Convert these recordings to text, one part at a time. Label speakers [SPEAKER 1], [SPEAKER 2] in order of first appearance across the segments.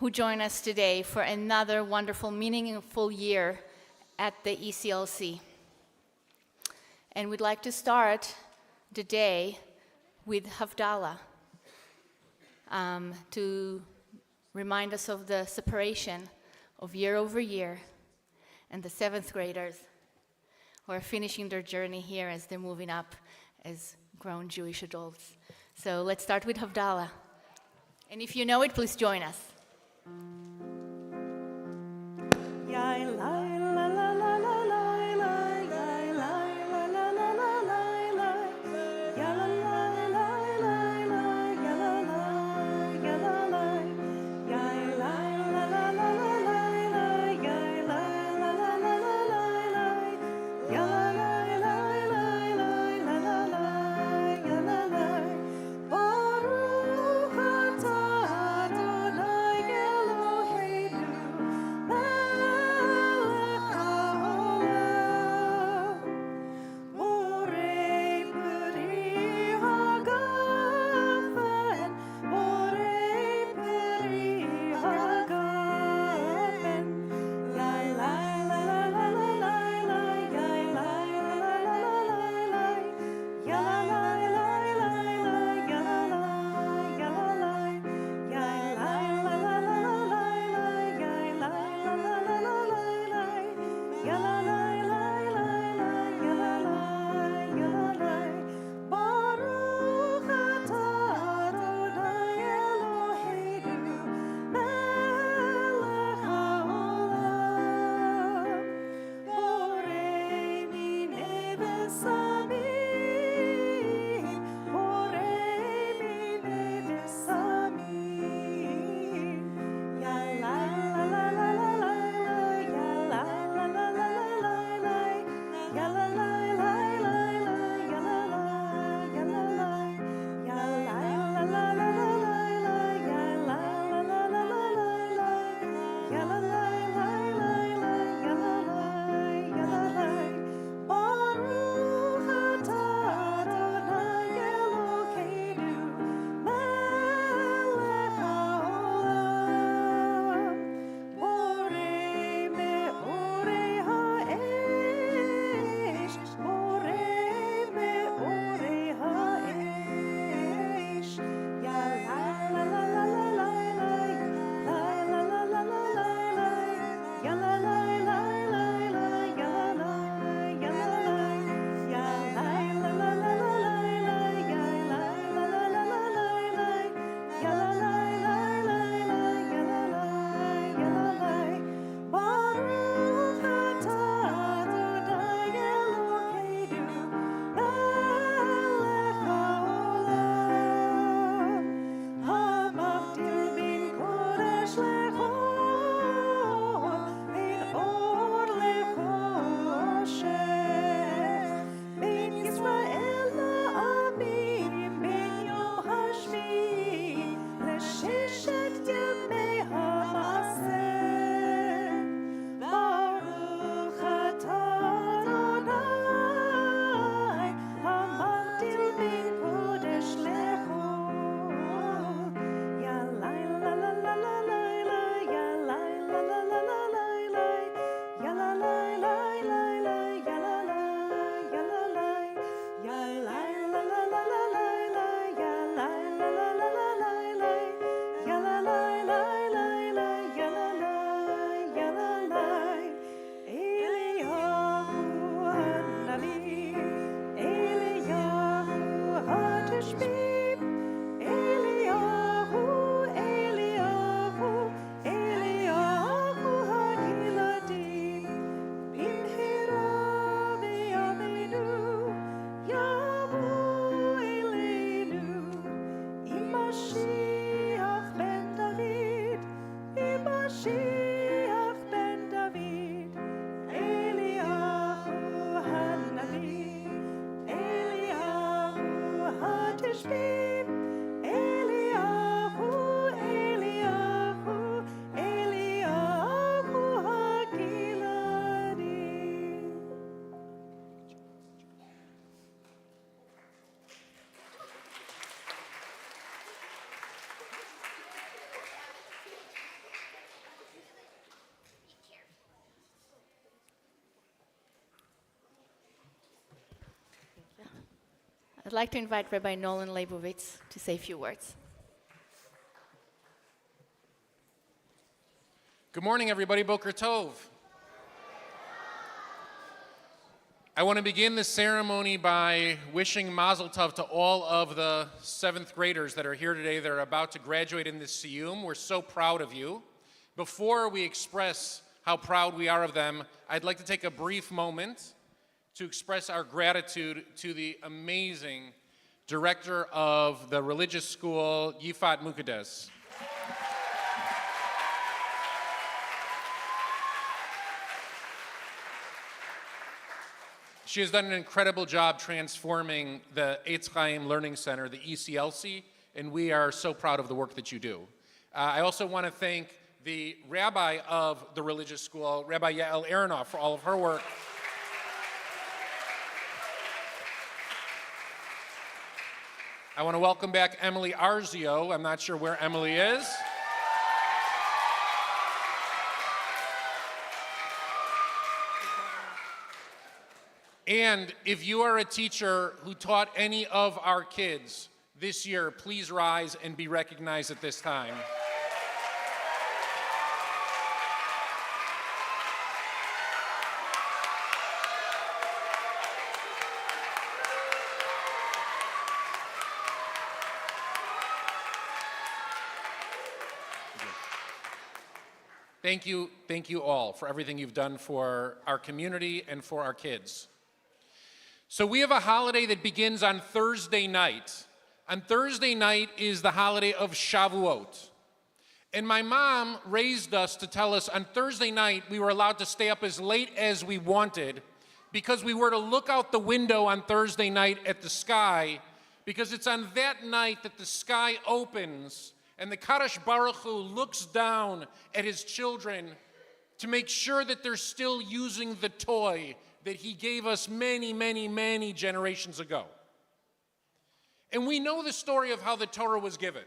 [SPEAKER 1] who join us today for another wonderful, meaningful year at the ECLC. And we'd like to start the day with Havdalah to remind us of the separation of year over year and the 7th graders who are finishing their journey here as they're moving up as grown Jewish adults. So let's start with Havdalah. And if you know it, please join us. I'd like to invite Rabbi Nolan Leibovitz to say a few words.
[SPEAKER 2] Good morning, everybody. Boker Tov. I want to begin this ceremony by wishing Mazel Tov to all of the 7th graders that are here today that are about to graduate in this Siyum. We're so proud of you. Before we express how proud we are of them, I'd like to take a brief moment to express our gratitude to the amazing director of the religious school, Yifat Mukaddes. She has done an incredible job transforming the Eitz Chaim Learning Center, the ECLC, and we are so proud of the work that you do. I also want to thank the rabbi of the religious school, Rabbi Yael Aronoff, for all of her work. I want to welcome back Emily Arzio. I'm not sure where Emily is. And if you are a teacher who taught any of our kids this year, please rise and be recognized at this time. Thank you all for everything you've done for our community and for our kids. So we have a holiday that begins on Thursday night. On Thursday night is the holiday of Shavuot. And my mom raised us to tell us on Thursday night we were allowed to stay up as late as we wanted because we were to look out the window on Thursday night at the sky, because it's on that night that the sky opens and the Kadosh Baruch Hu looks down at his children to make sure that they're still using the toy that he gave us many, many, many generations ago. And we know the story of how the Torah was given.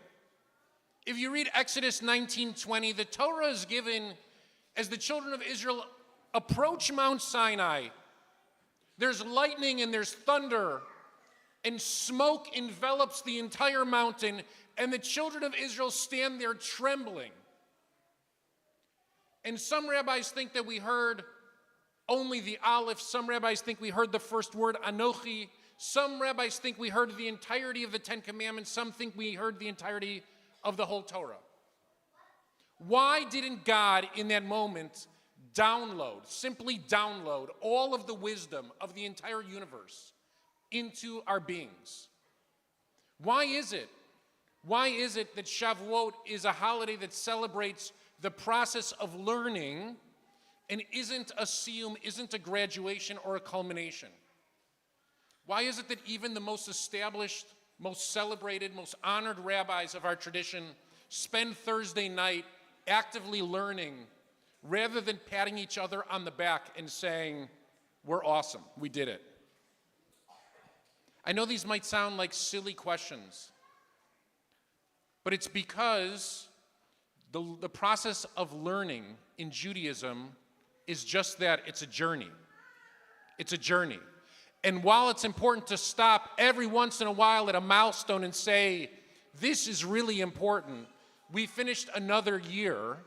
[SPEAKER 2] If you read Exodus 19:20, the Torah is given as the children of Israel approach Mount Sinai. There's lightning and there's thunder, and smoke envelops the entire mountain, and the children of Israel stand there trembling. And some rabbis think that we heard only the Aleph. Some rabbis think we heard the first word, Anochi. Some rabbis think we heard the entirety of the Ten Commandments. Some think we heard the entirety of the whole Torah. Why didn't God in that moment simply download all of the wisdom of the entire universe into our beings? Why is it? Why is it that Shavuot is a holiday that celebrates the process of learning and isn't a siyum, isn't a graduation or a culmination? Why is it that even the most established, most celebrated, most honored rabbis of our tradition spend Thursday night actively learning rather than patting each other on the back and saying, we're awesome, we did it? I know these might sound like silly questions, but it's because the process of learning in Judaism is just that. It's a journey. It's a journey. And while it's important to stop every once in a while at a milestone and say, this is really important, we finished another year,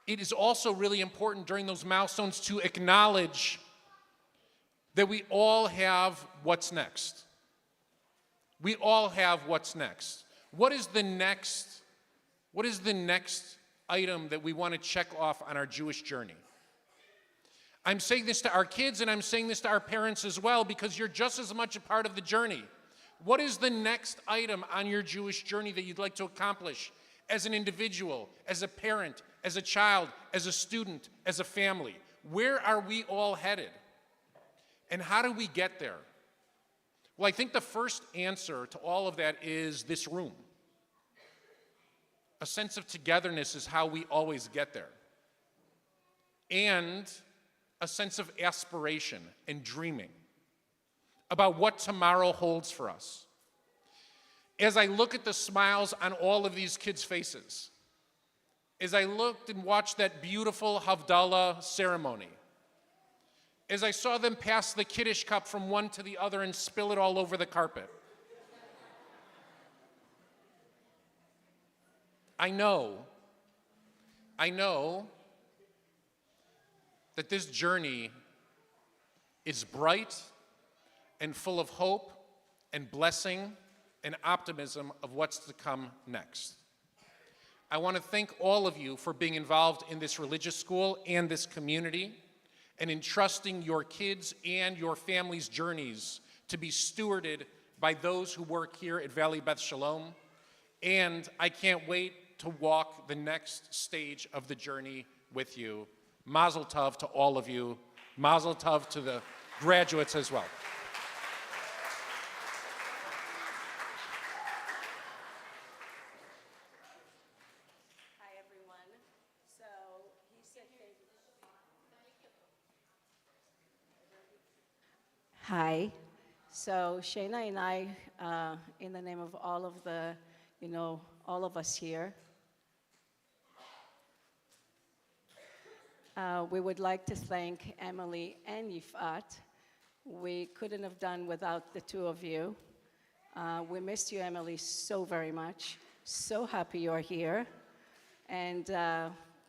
[SPEAKER 2] it is also really important during those milestones to acknowledge that we all have what's next. We all have what's next. What is the next item that we want to check off on our Jewish journey? I'm saying this to our kids and I'm saying this to our parents as well, because you're just as much a part of the journey. What is the next item on your Jewish journey that you'd like to accomplish as an individual, as a parent, as a child, as a student, as a family? Where are we all headed? And how do we get there? Well, I think the first answer to all of that is this room. A sense of togetherness is how we always get there. And a sense of aspiration and dreaming about what tomorrow holds for us. As I look at the smiles on all of these kids' faces, as I looked and watched that beautiful Havdalah ceremony, as I saw them pass the Kiddush cup from one to the other and spill it all over the carpet. I know that this journey is bright and full of hope and blessing and optimism of what's to come next. I want to thank all of you for being involved in this religious school and this community and entrusting your kids and your families' journeys to be stewarded by those who work here at Valley Beth Shalom. And I can't wait to walk the next stage of the journey with you. Mazel tov to all of you. Mazel tov to the graduates as well.
[SPEAKER 3] Hi, everyone. So he said Hi. So Shayna and I, in the name of all of the, all of us here, we would like to thank Emily and Yifat. We couldn't have done without the two of you. We missed you, Emily, so very much. So happy you're here. And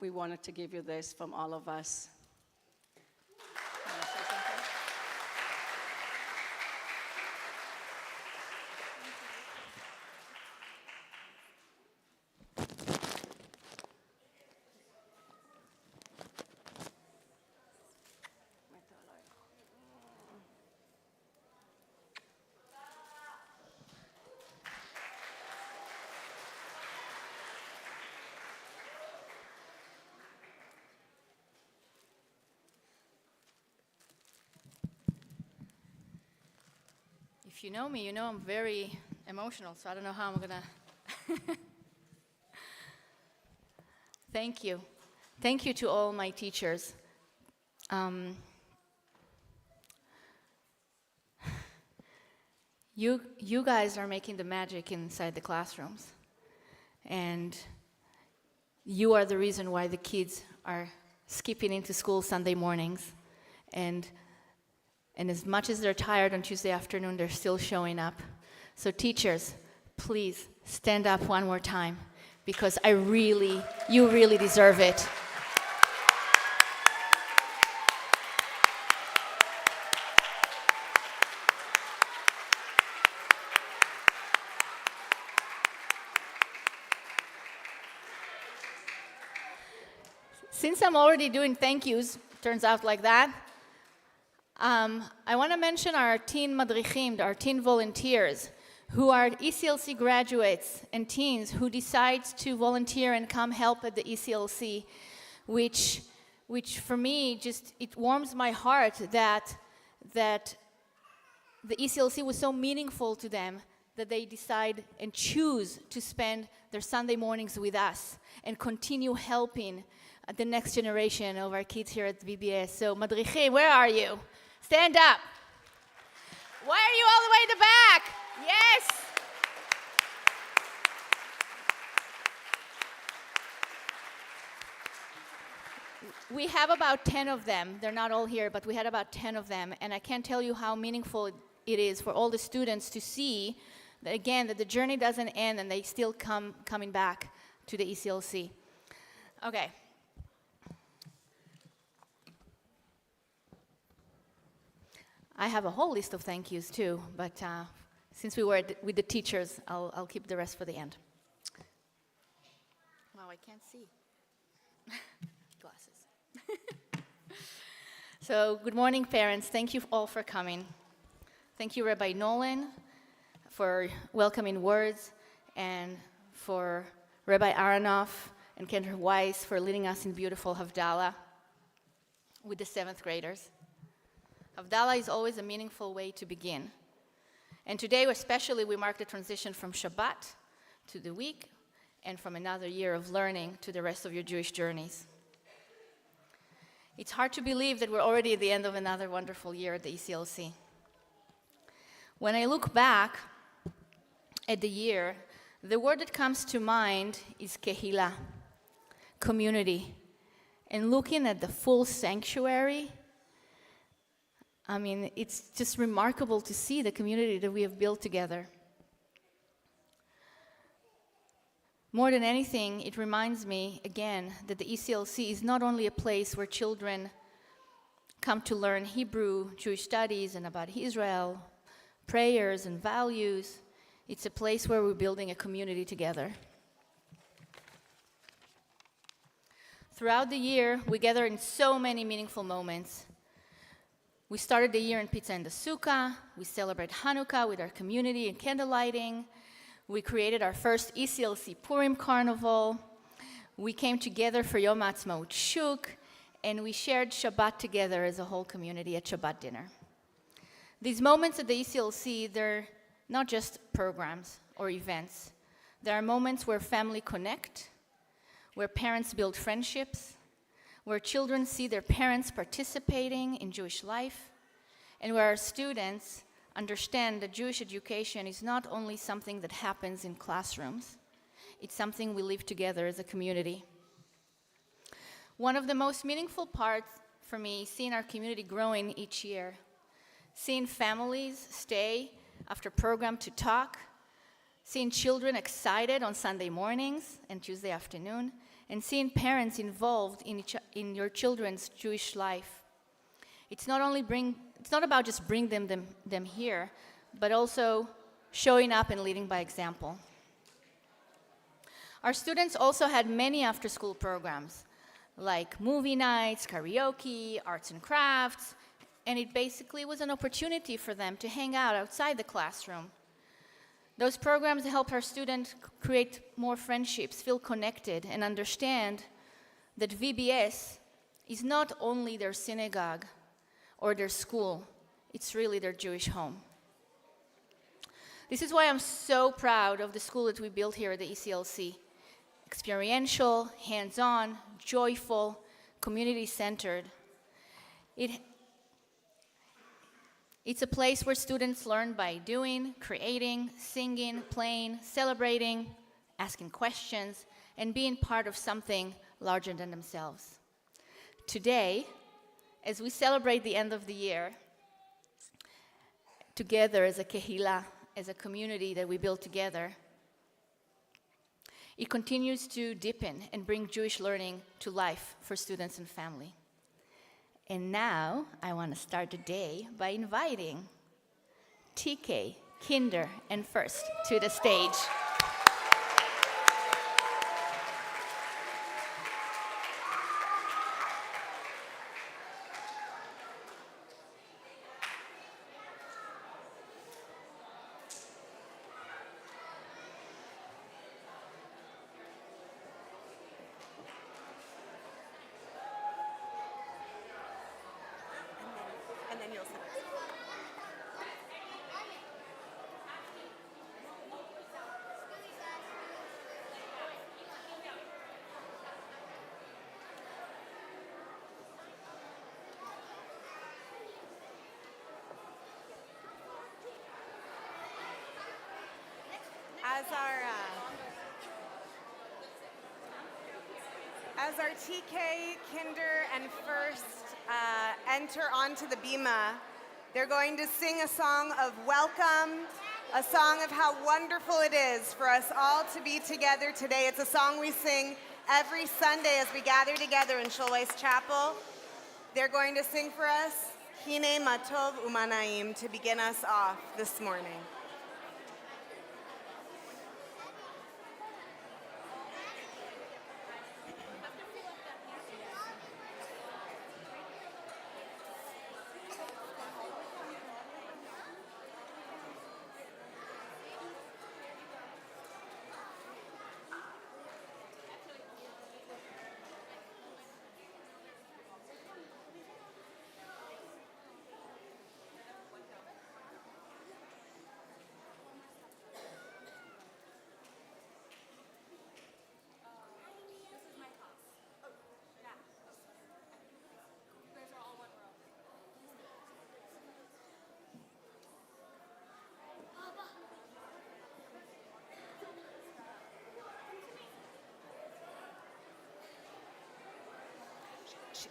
[SPEAKER 3] we wanted to give you this from all of us. Wanna say something?
[SPEAKER 1] If you know me, you know I'm very emotional, so I don't know how I'm gonna. Thank you. Thank you to all my teachers. You guys are making the magic inside the classrooms. And you are the reason why the kids are skipping into school Sunday mornings. And as much as they're tired on Tuesday afternoon, they're still showing up. So teachers, please stand up one more time, because you really deserve it. Since I'm already doing thank yous, turns out like that, I want to mention our teen madrichim, our teen volunteers, who are ECLC graduates and teens who decide to volunteer and come help at the ECLC, which for me, it warms my heart that the ECLC was so meaningful to them that they decide and choose to spend their Sunday mornings with us and continue helping the next generation of our kids here at VBS. So madrichim, where are you? Stand up. Why are you all the way in the back? Yes. We have about 10 of them. They're not all here, but we had about 10 of them. And I can't tell you how meaningful it is for all the students to see that, again, that the journey doesn't end and they still coming back to the ECLC. Okay. I have a whole list of thank yous too, but since we were with the teachers, I'll keep the rest for the end. Wow, I can't see. Glasses. So, good morning, parents. Thank you all for coming. Thank you, Rabbi Nolan, for welcoming words, and for Rabbi Aronoff and Kendra Weiss for leading us in beautiful Havdalah with the 7th graders. Havdalah is always a meaningful way to begin. And today, especially, we mark the transition from Shabbat to the week and from another year of learning to the rest of your Jewish journeys. It's hard to believe that we're already at the end of another wonderful year at the ECLC. When I look back at the year, the word that comes to mind is kehila, community. And looking at the full sanctuary, I mean, it's just remarkable to see the community that we have built together. More than anything, it reminds me, again, that the ECLC is not only a place where children come to learn Hebrew, Jewish studies, and about Israel, prayers and values. It's a place where we're building a community together. Throughout the year, we gather in so many meaningful moments. We started the year in Pizza in the Sukkah. We celebrate Hanukkah with our community and candle lighting. We created our first ECLC Purim Carnival. We came together for Yom Ha'atzmaut Shuk, and we shared Shabbat together as a whole community at Shabbat dinner. These moments at the ECLC, they're not just programs or events. There are moments where family connect, where parents build friendships, where children see their parents participating in Jewish life, and where our students understand that Jewish education is not only something that happens in classrooms, it's something we live together as a community. One of the most meaningful parts for me is seeing our community growing each year, seeing families stay after program to talk, seeing children excited on Sunday mornings and Tuesday afternoon, and seeing parents involved in your children's Jewish life. It's not about just bringing them here, but also showing up and leading by example. Our students also had many after-school programs, like movie nights, karaoke, arts and crafts, and it basically was an opportunity for them to hang out outside the classroom. Those programs help our students create more friendships, feel connected, and understand that VBS is not only their synagogue or their school, it's really their Jewish home. This is why I'm so proud of the school that we built here at the ECLC. Experiential, hands-on, joyful, community-centered. It's a place where students learn by doing, creating, singing, playing, celebrating, asking questions, and being part of something larger than themselves. Today, as we celebrate the end of the year, together as a kehila, as a community that we built together, it continues to deepen and bring Jewish learning to life for students and family. And now, I want to start the day by inviting TK, Kinder, and First to the stage.
[SPEAKER 4] And then you'll sit. As our TK, Kinder, and First enter onto the bima, they're going to sing a song of welcome, a song of how wonderful it is for us all to be together today. It's a song we sing every Sunday as we gather together in Shulweiss Chapel. They're going to sing for us Hine Matov Umanaim to begin us off this morning. She's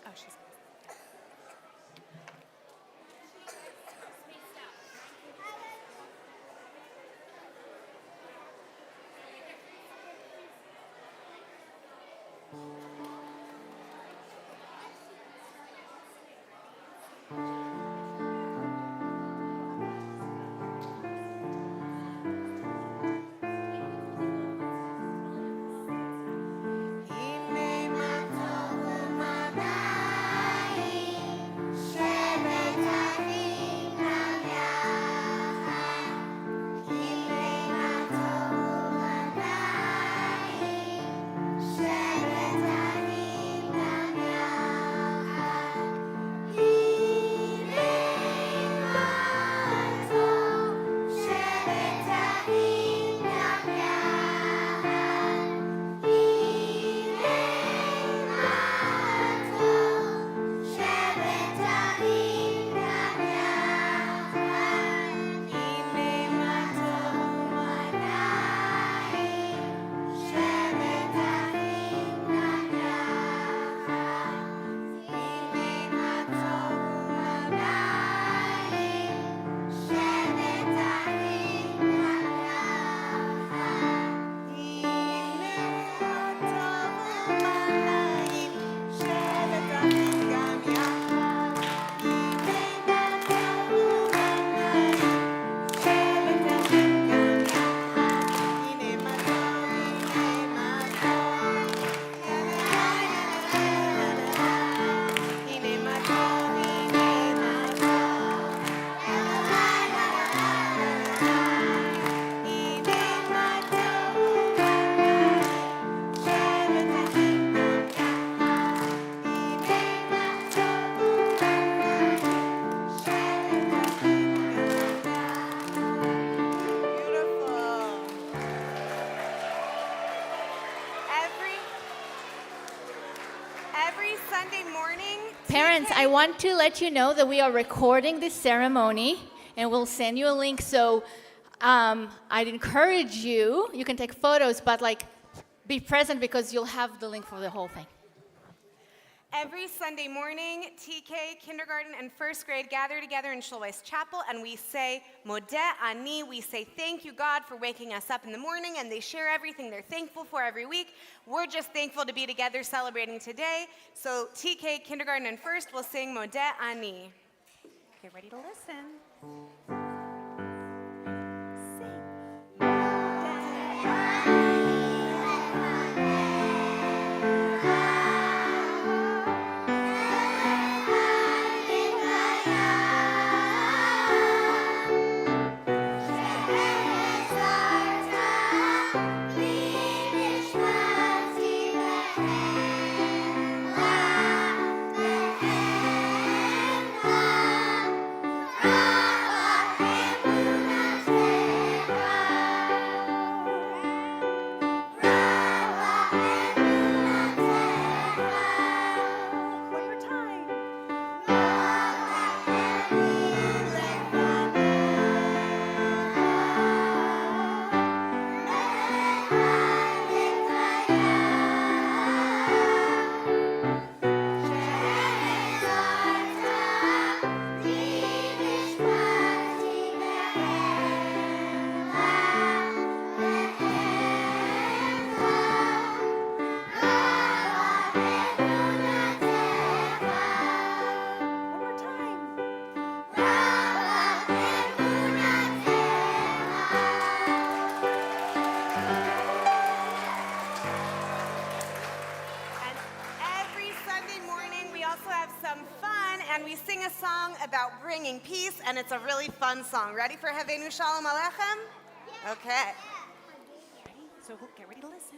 [SPEAKER 1] Parents, I want to let you know that we are recording this ceremony and we'll send you a link. So I'd encourage you, you can take photos, but like be present because you'll have the link for the whole thing.
[SPEAKER 4] Every Sunday morning, TK, kindergarten, and first grade gather together in Shulweiss Chapel, and we say, Modeh Ani, we say, thank you, God, for waking us up in the morning, and they share everything they're thankful for every week. We're just thankful to be together celebrating today. So TK, kindergarten, and first will sing Modeh Ani. Get ready to listen. And we sing a song about bringing peace, and it's a really fun song. Ready for Havenu Shalom Aleichem? Okay. So get ready to listen.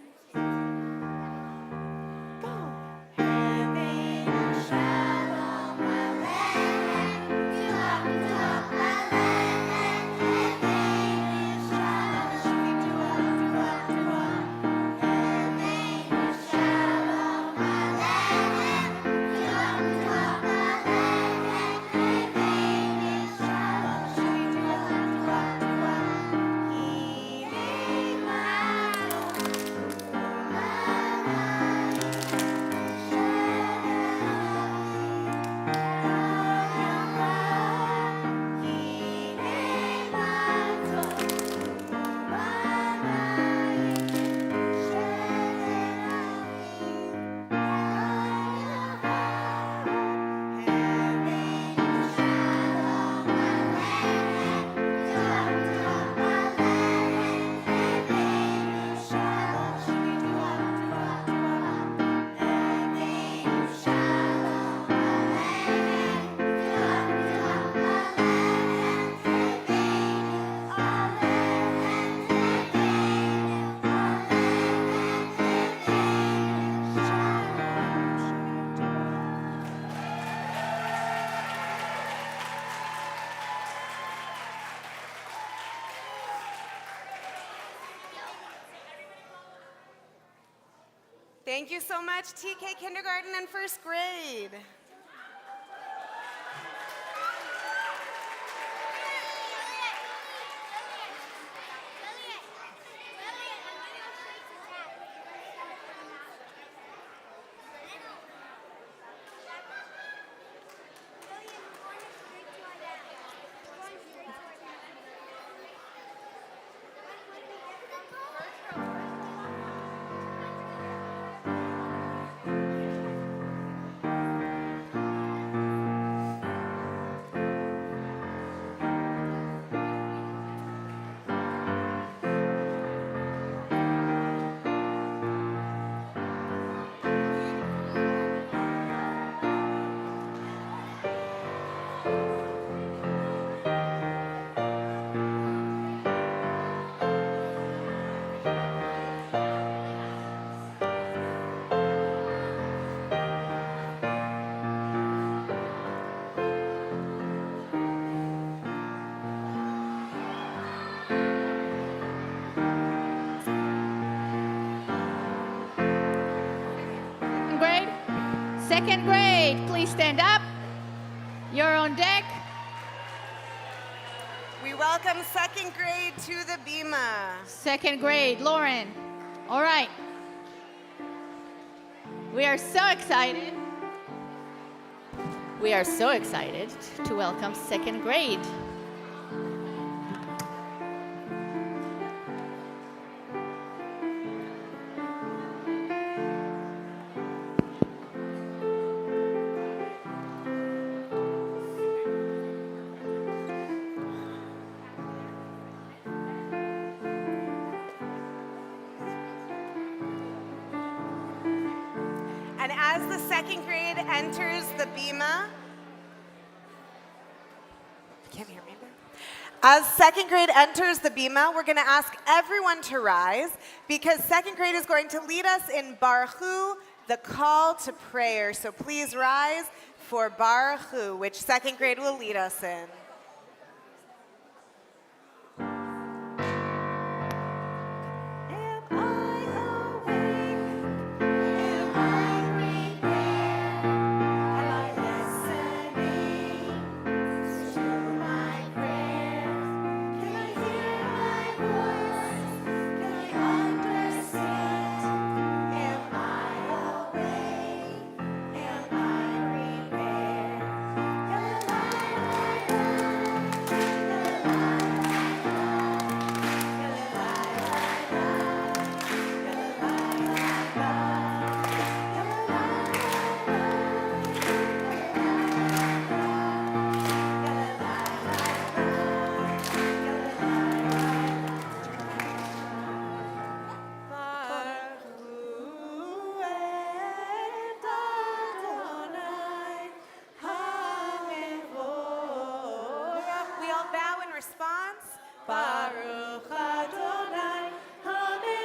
[SPEAKER 4] Thank you so much, TK Kindergarten and First Grade.
[SPEAKER 1] Second grade, please stand up. You're on deck.
[SPEAKER 4] We welcome second grade to the Bima.
[SPEAKER 1] Second grade, Lauren. All right. We are so excited. We are so excited to welcome second grade.
[SPEAKER 4] And as the second grade enters the Bima, can't hear me. As second grade enters the Bima, we're going to ask everyone to rise because second grade is going to lead us in Baruchu, the call to prayer. So please rise for Baruchu, which second grade will lead us in. We all bow in response. Baruch Adonai HaMevorach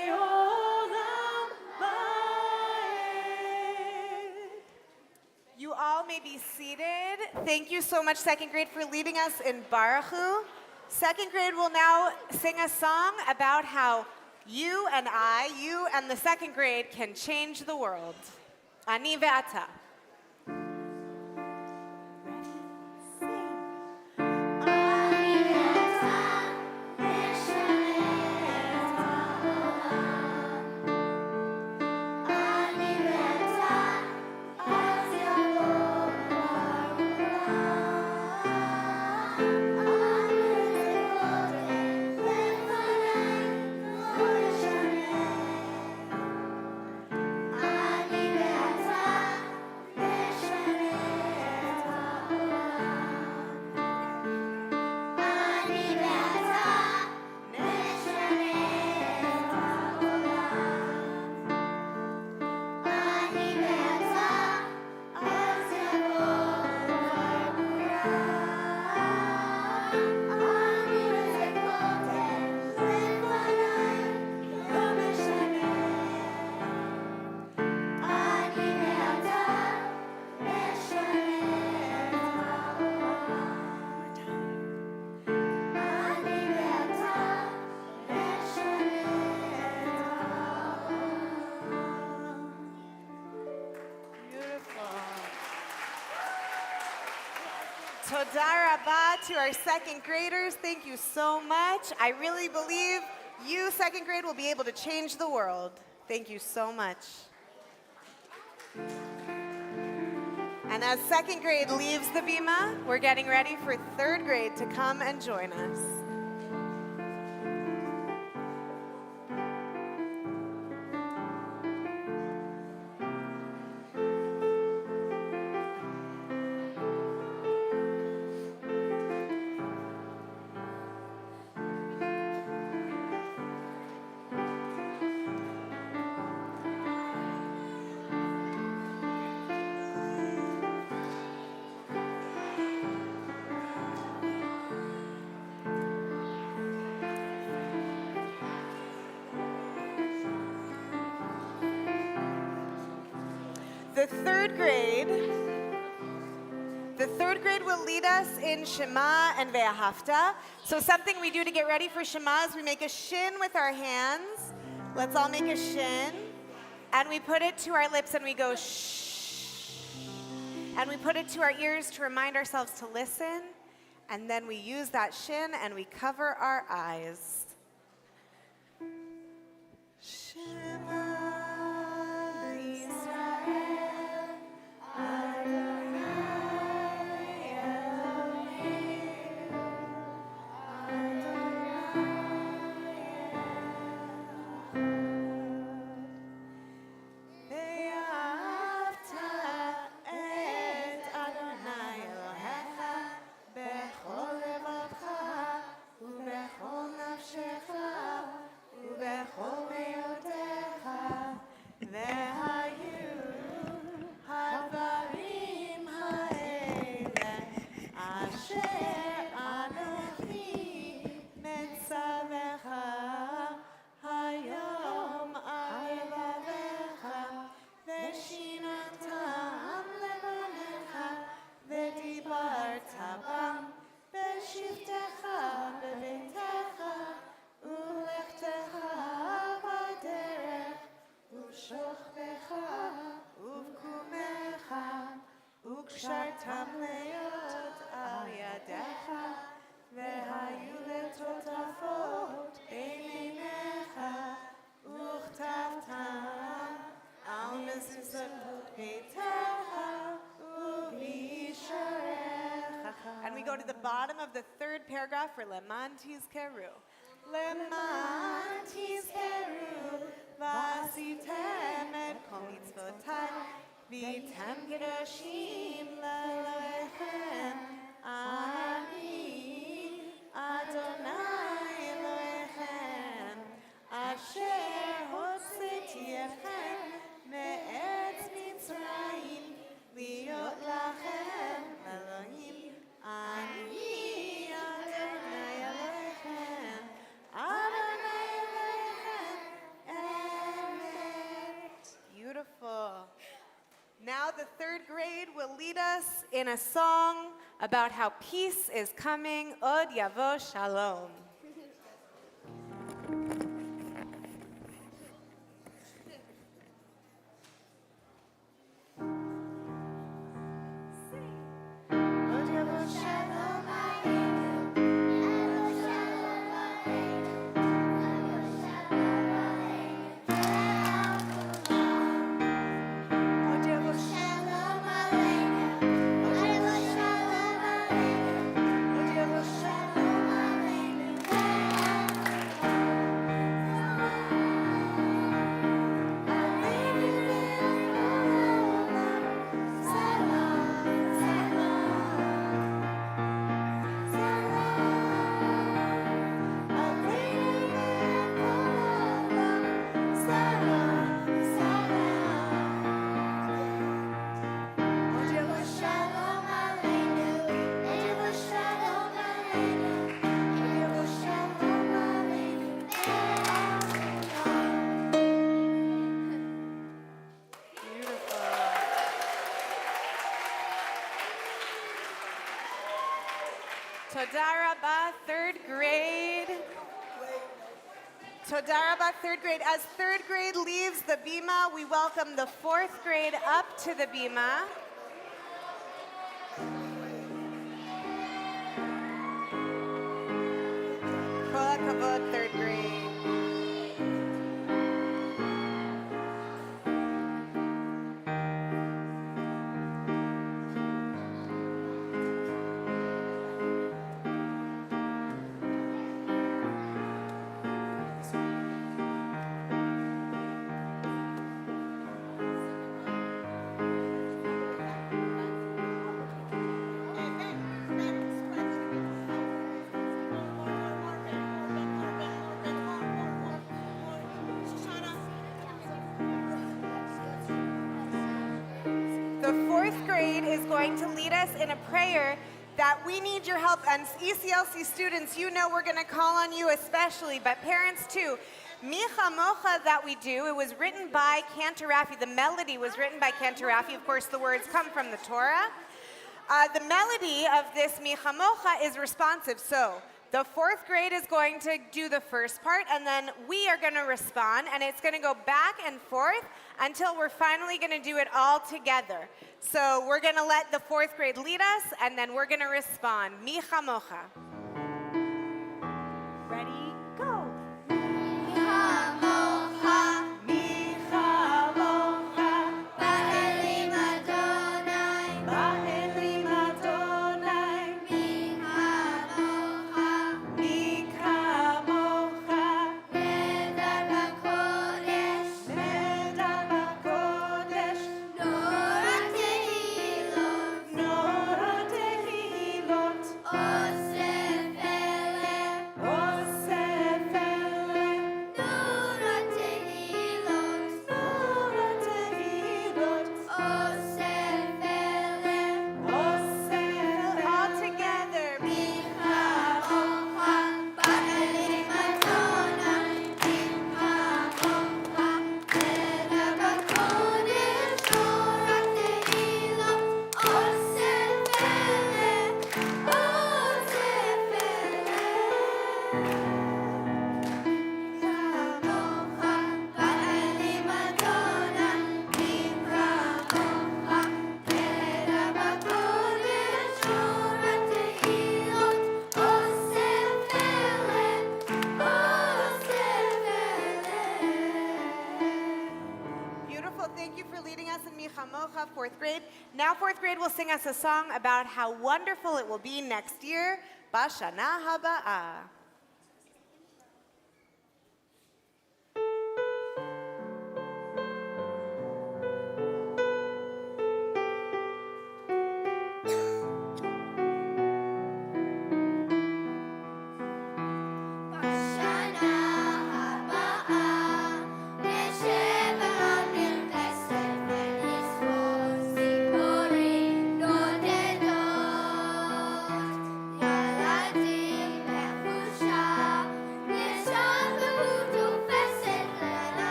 [SPEAKER 4] Le'olam Va'ed. You all may be seated. Thank you so much, second grade, for leading us in Baruchu. Second grade will now sing a song about how you and the second grade can change the world. Ani ve'ata. Toda rabah to our second graders. Thank you so much. I really believe you, second grade, will be able to change the world. Thank you so much. And as second grade leaves the Bima, we're getting ready for third grade to come and join us. The third grade will lead us in Shema and Ve'ahavta. So something we do to get ready for Shema is we make a shin with our hands. Let's all make a shin. And we put it to our lips and we go shh. And we put it to our ears to remind ourselves to listen. And then we use that shin and we cover our eyes. Shema Yisrael, Adonai Elohim, Ve'ahavta et Adonai Elohecha bechol levavcha ubechol nafshecha ubechol me'otecha ve'hayu hadarim ha'ele asher anochi metzavecha hayom alevavecha ve'shinantam levanecha ve'dibarta bam be'shivtecha bebeitecha ulechtecha b'derech u'shochbecha u'vkumecha u'kshartam leot al yadecha ve'hayu letotafot beinecha u'chtavtam al mezuzot beitecha u'b'yisharecha. And we go to the bottom of the third paragraph for Leman Tizkeru. Leman Tizkeru v'asitem et kol mitzvotai v'yitem kedoshim le'Elohechem ani Adonai Elohechem asher hotzeti etchem me'etz Mitzrayim liot lachem Elohim ani Adonai Elohechem Adonai Elohechem emet. Beautiful. Now the third grade will lead us in a song about how peace is coming. Od Yavo Shalom. Od Yavo Shalom Aleinu. Yavo Shalom Aleinu. Od Yavo Shalom Aleinu. Od Yavo Shalom Aleinu. Od Yavo Shalom Aleinu. Toda Rabah, third grade. Toda Rabah, third grade. As third grade leaves the bima, we welcome the fourth grade up to the bima. Kol hakavod, third grade. The fourth grade is going to lead us in a prayer that we need your help. And ECLC students, you know we're going to call on you especially, but parents too. Micha Mocha that we do, it was written by Cantor Raffi. The melody was written by Cantor Raffi. Of course, the words come from the Torah. The melody of this Micha Mocha is responsive. So the fourth grade is going to do the first part, and then we are going to respond, and it's going to go back and forth until we're finally going to do it all together. So we're going to let the fourth grade lead us, and then we're going to respond. Micha Mocha. Ready, go. Fourth grade. Now fourth grade will sing us a song about how wonderful it will be next year. Bashana Haba'ah.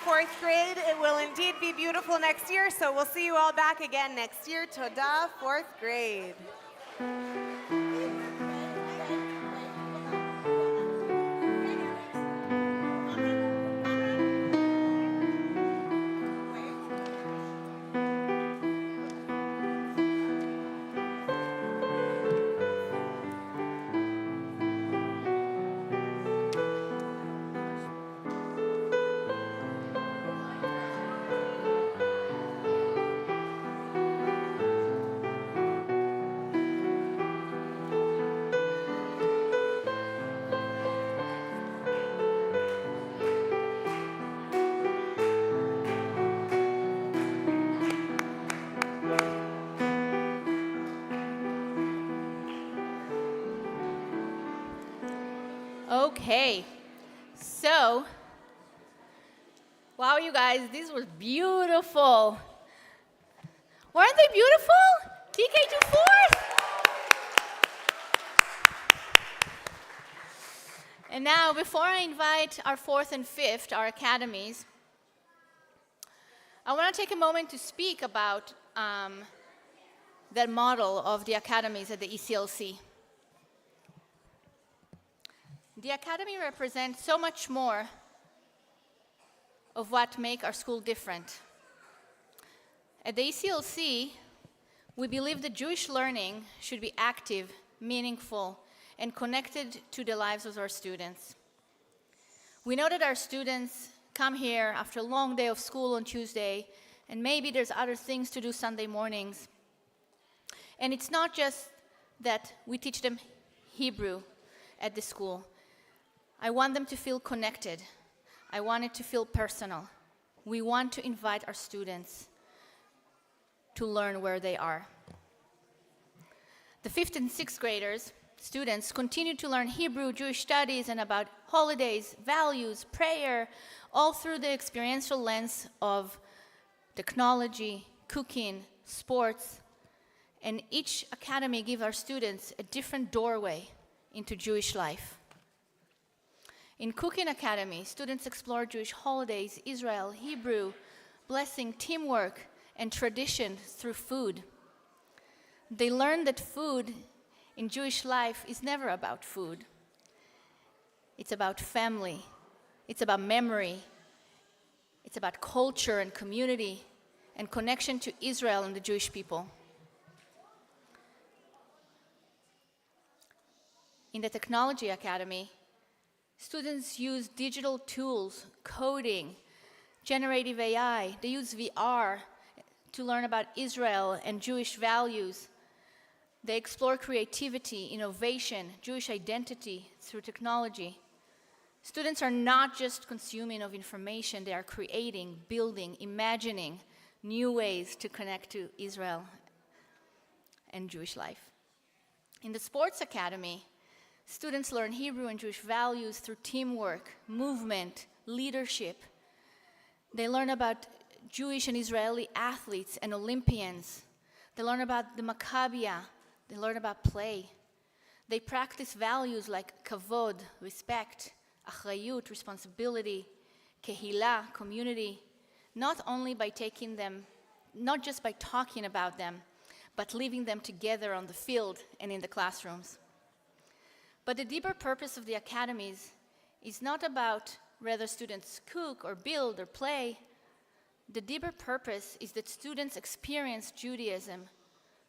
[SPEAKER 4] Fourth grade. It will indeed be beautiful next year, so we'll see you all back again next year. Toda, fourth grade.
[SPEAKER 1] Okay, so, wow, you guys, these were beautiful. Weren't they beautiful? TK24? And now, before I invite our fourth and fifth, our academies, I want to take a moment to speak about that model of the academies at the ECLC. The academy represents so much more of what makes our school different. At the ECLC, we believe that Jewish learning should be active, meaningful, and connected to the lives of our students. We know that our students come here after a long day of school on Tuesday, and maybe there's other things to do Sunday mornings. And it's not just that we teach them Hebrew at the school. I want them to feel connected. I want it to feel personal. We want to invite our students to learn where they are. The fifth and sixth graders, students, continue to learn Hebrew, Jewish studies, and about holidays, values, prayer, all through the experiential lens of technology, cooking, sports, and each academy gives our students a different doorway into Jewish life. In Cooking Academy, students explore Jewish holidays, Israel, Hebrew, blessing, teamwork, and tradition through food. They learn that food in Jewish life is never about food. It's about family. It's about memory. It's about culture and community and connection to Israel and the Jewish people. In the Technology Academy, students use digital tools, coding, generative AI. They use VR to learn about Israel and Jewish values. They explore creativity, innovation, Jewish identity through technology. Students are not just consuming of information, they are creating, building, imagining new ways to connect to Israel and Jewish life. In the Sports Academy, students learn Hebrew and Jewish values through teamwork, movement, leadership. They learn about Jewish and Israeli athletes and Olympians. They learn about the Maccabiah. They learn about play. They practice values like kavod, respect, achrayut, responsibility, kehillah, community, not just by talking about them, but living them together on the field and in the classrooms. But the deeper purpose of the academies is not about whether students cook or build or play. The deeper purpose is that students experience Judaism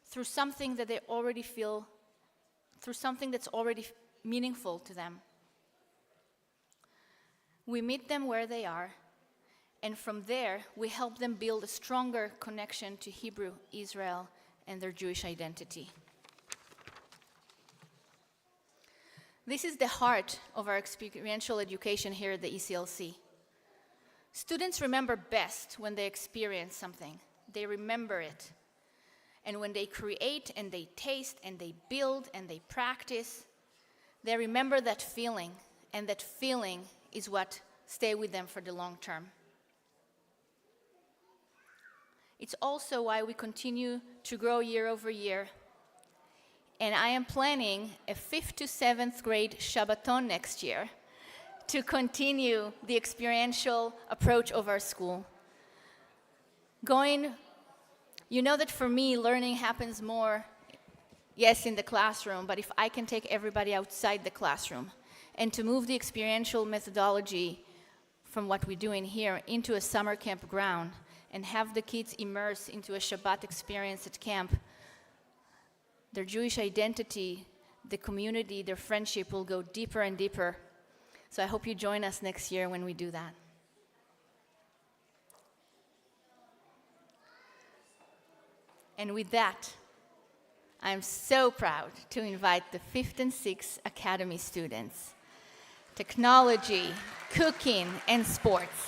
[SPEAKER 1] through something that they already feel, through something that's already meaningful to them. We meet them where they are, and from there, we help them build a stronger connection to Hebrew, Israel, and their Jewish identity. This is the heart of our experiential education here at the ECLC. Students remember best when they experience something. They remember it. And when they create and they taste and they build and they practice, they remember that feeling, and that feeling is what stays with them for the long term. It's also why we continue to grow year over year. And I am planning a 5th to 7th grade Shabbaton next year to continue the experiential approach of our school. You know that for me, learning happens more, yes, in the classroom, but if I can take everybody outside the classroom and to move the experiential methodology from what we're doing here into a summer camp ground and have the kids immerse into a Shabbat experience at camp, their Jewish identity, the community, their friendship will go deeper and deeper. So I hope you join us next year when we do that. And with that, I'm so proud to invite the 5th and 6th Academy students, technology, cooking, and sports.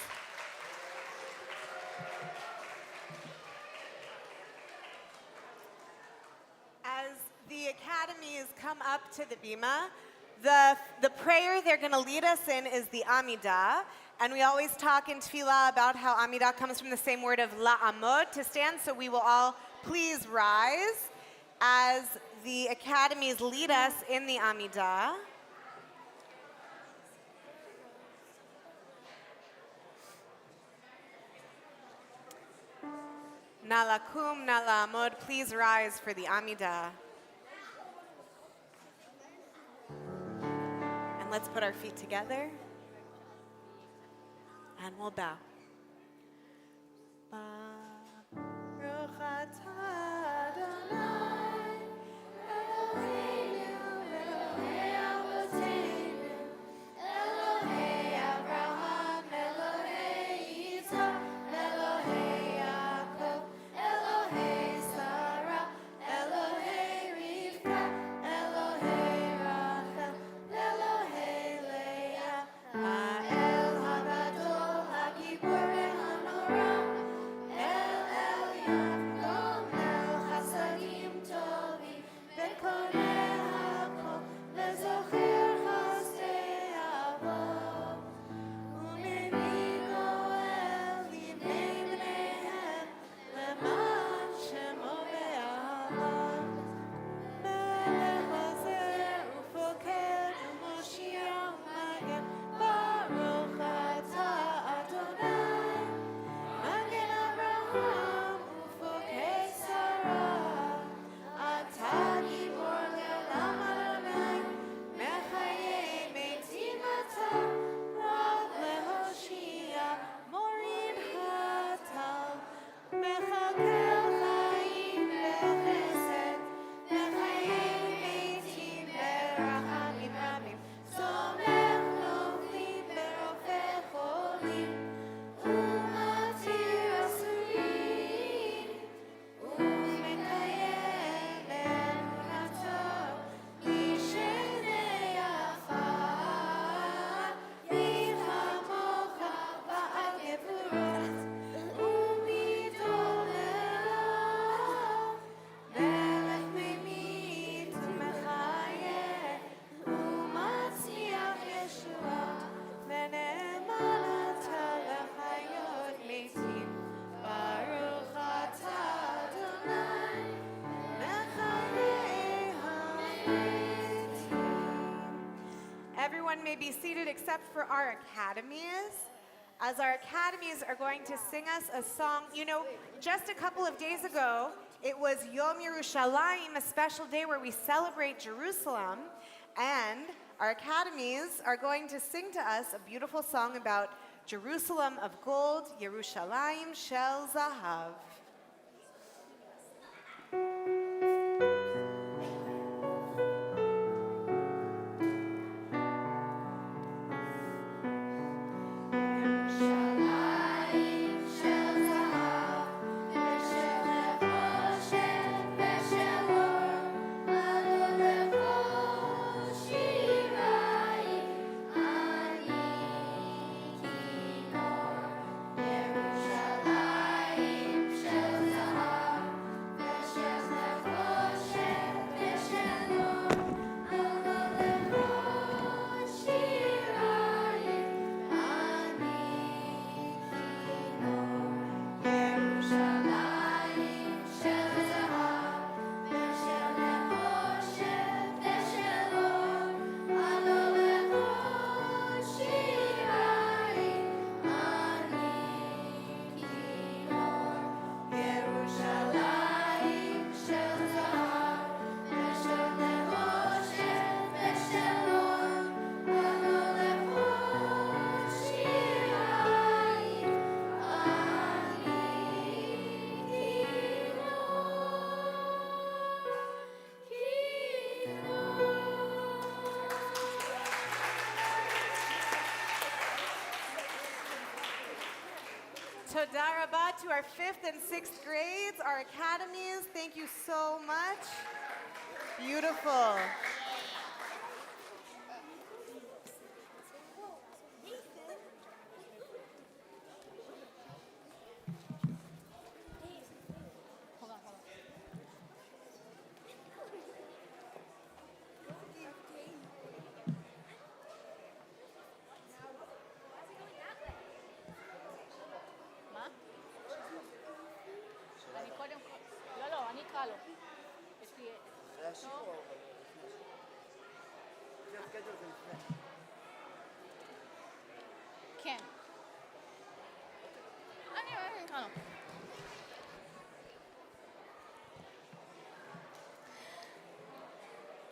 [SPEAKER 4] As the academies come up to the bima, the prayer they're going to lead us in is the Amidah. And we always talk in Tefillah about how Amidah comes from the same word of la'amod, to stand. So we will all please rise as the academies lead us in the Amidah. Na lakum, na la'amod. Please rise for the Amidah. And let's put our feet together. And we'll bow. Baruch atah Adonai, Eloheinu, Elohei Avotenu, Elohei Abraham, Elohei Yitzhak, Elohei Yaakov, Elohei Sarah, Elohei Rivka, Elohei Rachel, Elohei Leah, Ha'el Hagadol, Hagibor ve'Hanora, El Elyon, Gomel Chasadim Tovim, Bekoneh Hakol, Lezocher Chasdei Avot, Umemi Goel Libnei Bneihem, Leman Shemo ve'ahav. Melech Hazer Ufoked Umoshiach Magen, Baruch atah Adonai, Magen Avraham Ufoked Sarah, Atah Gibor Le'olam Adonai, Mechayei Meitim Atah, Rav Lehoshia, Morin Hatal, Mechakel Chaim Bechesed, Mechayei Meitim Berachamim Ramim, Somech Noflim Berofei Cholim, Umatir Asurim, Umekayem Emunato, Lishenei Afar, Yilhamocha Ba'al Gevurot, Umidol Elav, Melech Memit Umechayeh, Umatzliach Yeshua, Ve'ne'eman atah lechayot metim, Baruch atah Adonai, Mechayei hametim. Everyone may be seated except for our academies. As our academies are going to sing us a song, you know, just a couple of days ago, it was Yom Yerushalayim, a special day where we celebrate Jerusalem, and our academies are going to sing to us a beautiful song about Jerusalem of gold, Yerushalayim shel zahav. Yerushalayim shel zahav, v'shel nefoshet, v'shel or, alo lechol shirayim, ani kinor. Yerushalayim shel zahav, v'shel nefoshet, v'shel or, alo lechol shirayim, ani kinor. Yerushalayim shel zahav, v'shel nefoshet, v'shel or, alo lechol shirayim, ani kinor. Yerushalayim shel zahav, v'shel nefoshet, v'shel or, alo lechol shirayim, Toda rabah to our 5th and 6th grades, our academies. Thank you so much. Beautiful. כן. אני,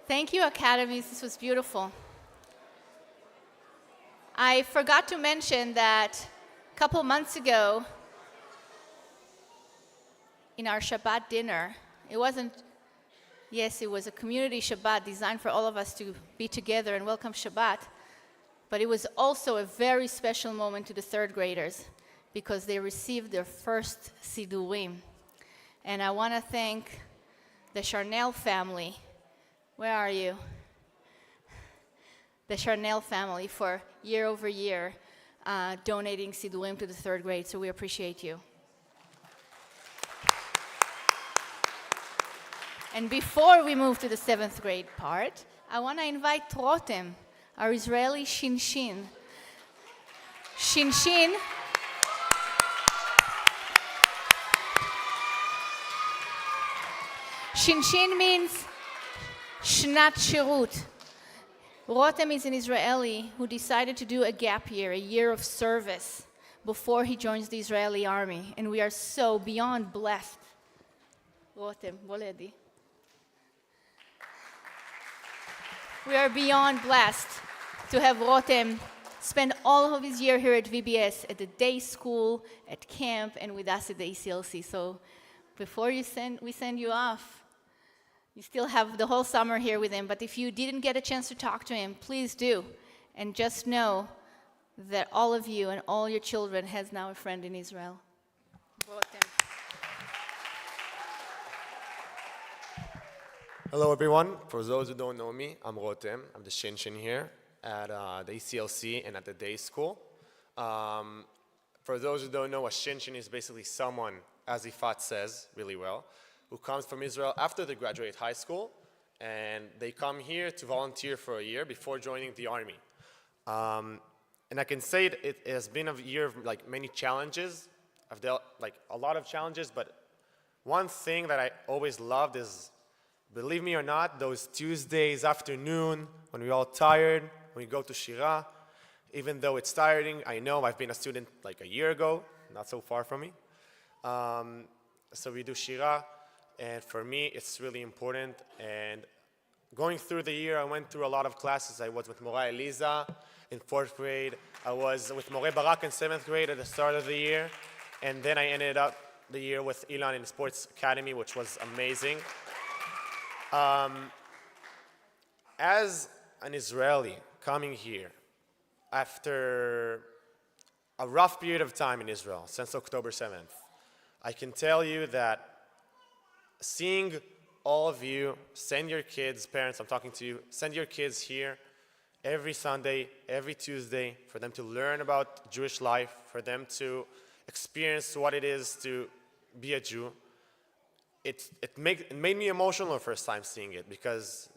[SPEAKER 1] Thank you, Academies. This was beautiful. I forgot to mention that a couple months ago, in our Shabbat dinner, it was a community Shabbat designed for all of us to be together and welcome Shabbat, but it was also a very special moment to the third graders because they received their first Sidurim. And I want to thank the Charnel family. Where are you? The Charnel family for year over year donating Sidurim to the third grade, so we appreciate you. And before we move to the seventh grade part, I want to invite Rotem, our Israeli Shinshin. Shinshin means Shnat Shirut. Rotem is an Israeli who decided to do a gap year, a year of service, before he joins the Israeli army. And we are so beyond blessed. Rotem, Boledi. We are beyond blessed to have Rotem spend all of his year here at VBS, at the day school, at camp, and with us at the ECLC. So before we send you off, you still have the whole summer here with him, but if you didn't get a chance to talk to him, please do. And just know that all of you and all your children has now a friend in Israel.
[SPEAKER 5] Hello, everyone. For those who don't know me, I'm Rotem. I'm the Shinshin here at the ECLC and at the day school. For those who don't know, a Shinshin is basically someone, as Ifat says really well, who comes from Israel after they graduate high school, and they come here to volunteer for a year before joining the army. And I can say it has been a year of many challenges. I've dealt a lot of challenges, but one thing that I always loved is, believe me or not, those Tuesdays afternoon when we're all tired, when we go to Shira, even though it's tiring, I know I've been a student a year ago, not so far from me. So we do Shira. And for me, it's really important. And going through the year, I went through a lot of classes. I was with Mora Eliza in 4th grade. I was with More Barak in 7th grade at the start of the year. And then I ended up the year with Ilan in Sports Academy, which was amazing. As an Israeli coming here after a rough period of time in Israel since October 7th, I can tell you that seeing all of you send your kids, parents, I'm talking to you, send your kids here every Sunday, every Tuesday, for them to learn about Jewish life, for them to experience what it is to be a Jew. It made me emotional the first time seeing it because,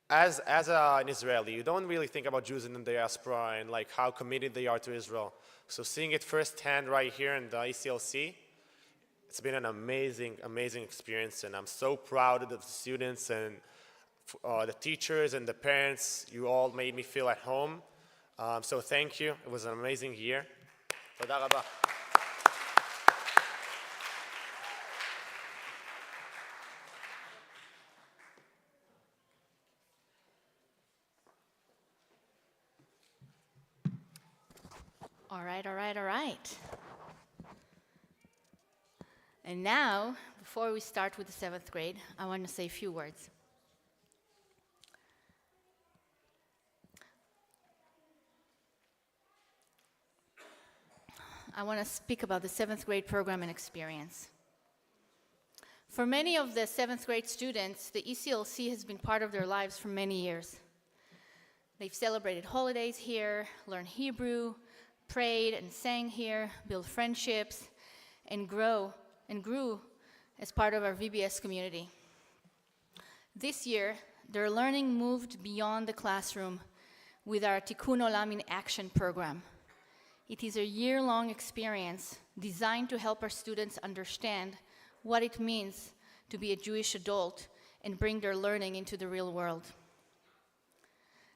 [SPEAKER 5] as an Israeli, you don't really think about Jews in the diaspora and how committed they are to Israel. So seeing it firsthand right here in the ECLC, it's been an amazing, amazing experience, and I'm so proud of the students and the teachers and the parents. You all made me feel at home. So thank you. It was an amazing year. Toda rabba.
[SPEAKER 1] All right. And now, before we start with the 7th grade, I want to say a few words. I want to speak about the 7th grade program and experience. For many of the 7th grade students, the ECLC has been part of their lives for many years. They've celebrated holidays here, learned Hebrew, prayed and sang here, built friendships, and grew as part of our VBS community. This year, their learning moved beyond the classroom with our Tikkun Olam in Action program. It is a year-long experience designed to help our students understand what it means to be a Jewish adult and bring their learning into the real world.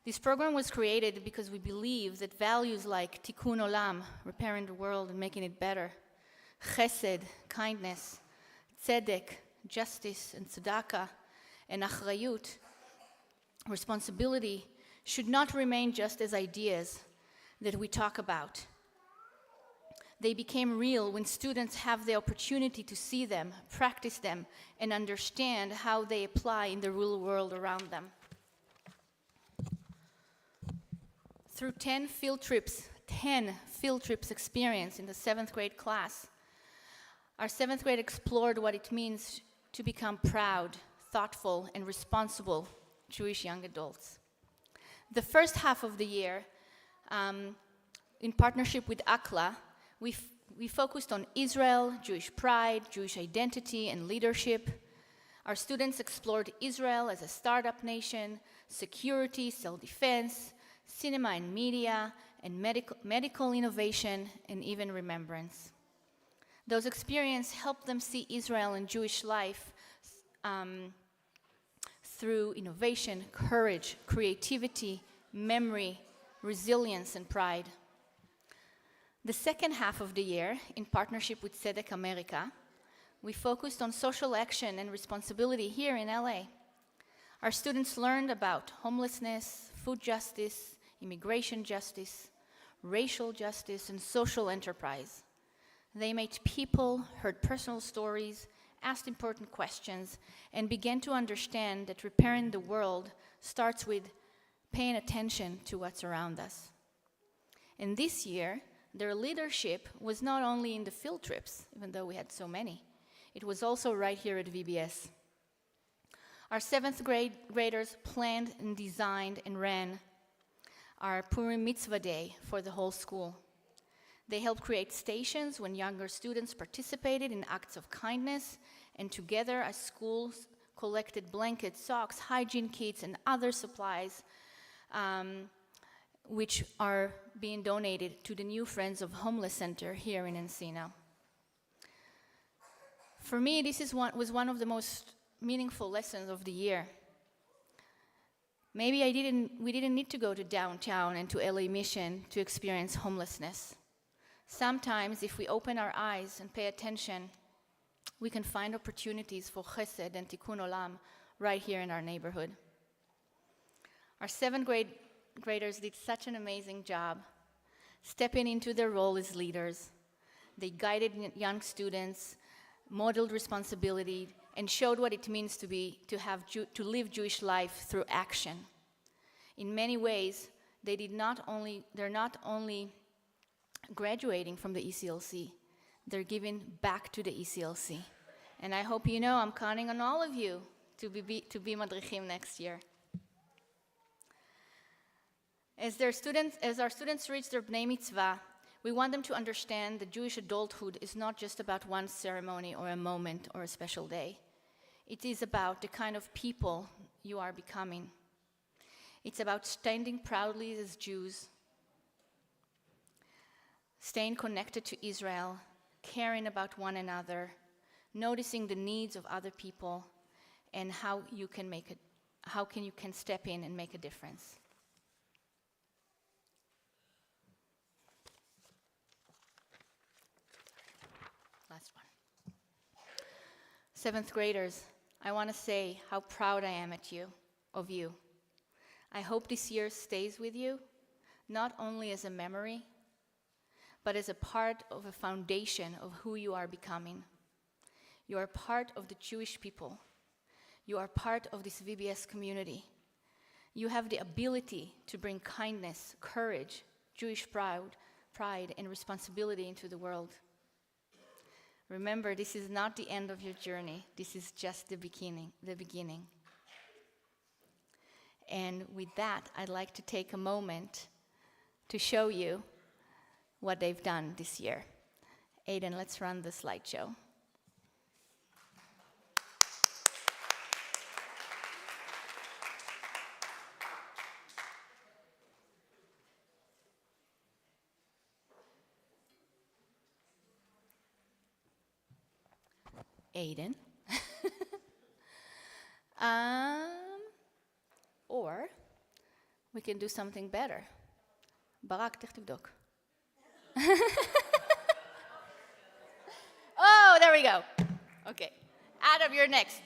[SPEAKER 1] This program was created because we believe that values like Tikkun Olam, repairing the world and making it better, Chesed, kindness, Tzedek, justice, and Tzedakah, and achrayut, responsibility, should not remain just as ideas that we talk about. They became real when students have the opportunity to see them, practice them, and understand how they apply in the real world around them. Through 10 field trips experience in the 7th grade class, our 7th grade explored what it means to become proud, thoughtful, and responsible Jewish young adults. The first half of the year, in partnership with ACLA, we focused on Israel, Jewish pride, Jewish identity, and leadership. Our students explored Israel as a startup nation, security, self-defense, cinema and media, and medical innovation, and even remembrance. Those experiences helped them see Israel and Jewish life through innovation, courage, creativity, memory, resilience, and pride. The second half of the year, in partnership with Tzedek America, we focused on social action and responsibility here in LA. Our students learned about homelessness, food justice, immigration justice, racial justice, and social enterprise. They met people, heard personal stories, asked important questions, and began to understand that repairing the world starts with paying attention to what's around us. And this year, their leadership was not only in the field trips, even though we had so many, it was also right here at VBS. Our 7th graders planned and designed and ran our Purim Mitzvah Day for the whole school. They helped create stations when younger students participated in acts of kindness, and together as schools collected blankets, socks, hygiene kits, and other supplies which are being donated to the new Friends of Homeless Center here in Encino. For me, this was one of the most meaningful lessons of the year. Maybe we didn't need to go to downtown and to LA Mission to experience homelessness. Sometimes, if we open our eyes and pay attention, we can find opportunities for chesed and tikkun olam right here in our neighborhood. Our 7th graders did such an amazing job stepping into their role as leaders. They guided young students, modeled responsibility, and showed what it means to live Jewish life through action. In many ways, they're not only graduating from the ECLC, they're giving back to the ECLC. And I hope you know I'm counting on all of you to be madrichim next year. As our students reach their Bnei Mitzvah, we want them to understand that Jewish adulthood is not just about one ceremony or a moment or a special day. It is about the kind of people you are becoming. It's about standing proudly as Jews, staying connected to Israel, caring about one another, noticing the needs of other people, and how you can step in and make a difference. Last one. 7th graders, I want to say how proud I am of you. I hope this year stays with you, not only as a memory, but as a part of a foundation of who you are becoming. You are part of the Jewish people. You are part of this VBS community. You have the ability to bring kindness, courage, Jewish pride, and responsibility into the world. Remember, this is not the end of your journey. This is just the beginning. And with that, I'd like to take a moment to show you what they've done this year. Aiden, let's run the slideshow. Aiden. Or we can do something better. Barak, תבדוק. Oh, there we go. Okay. Out of your next.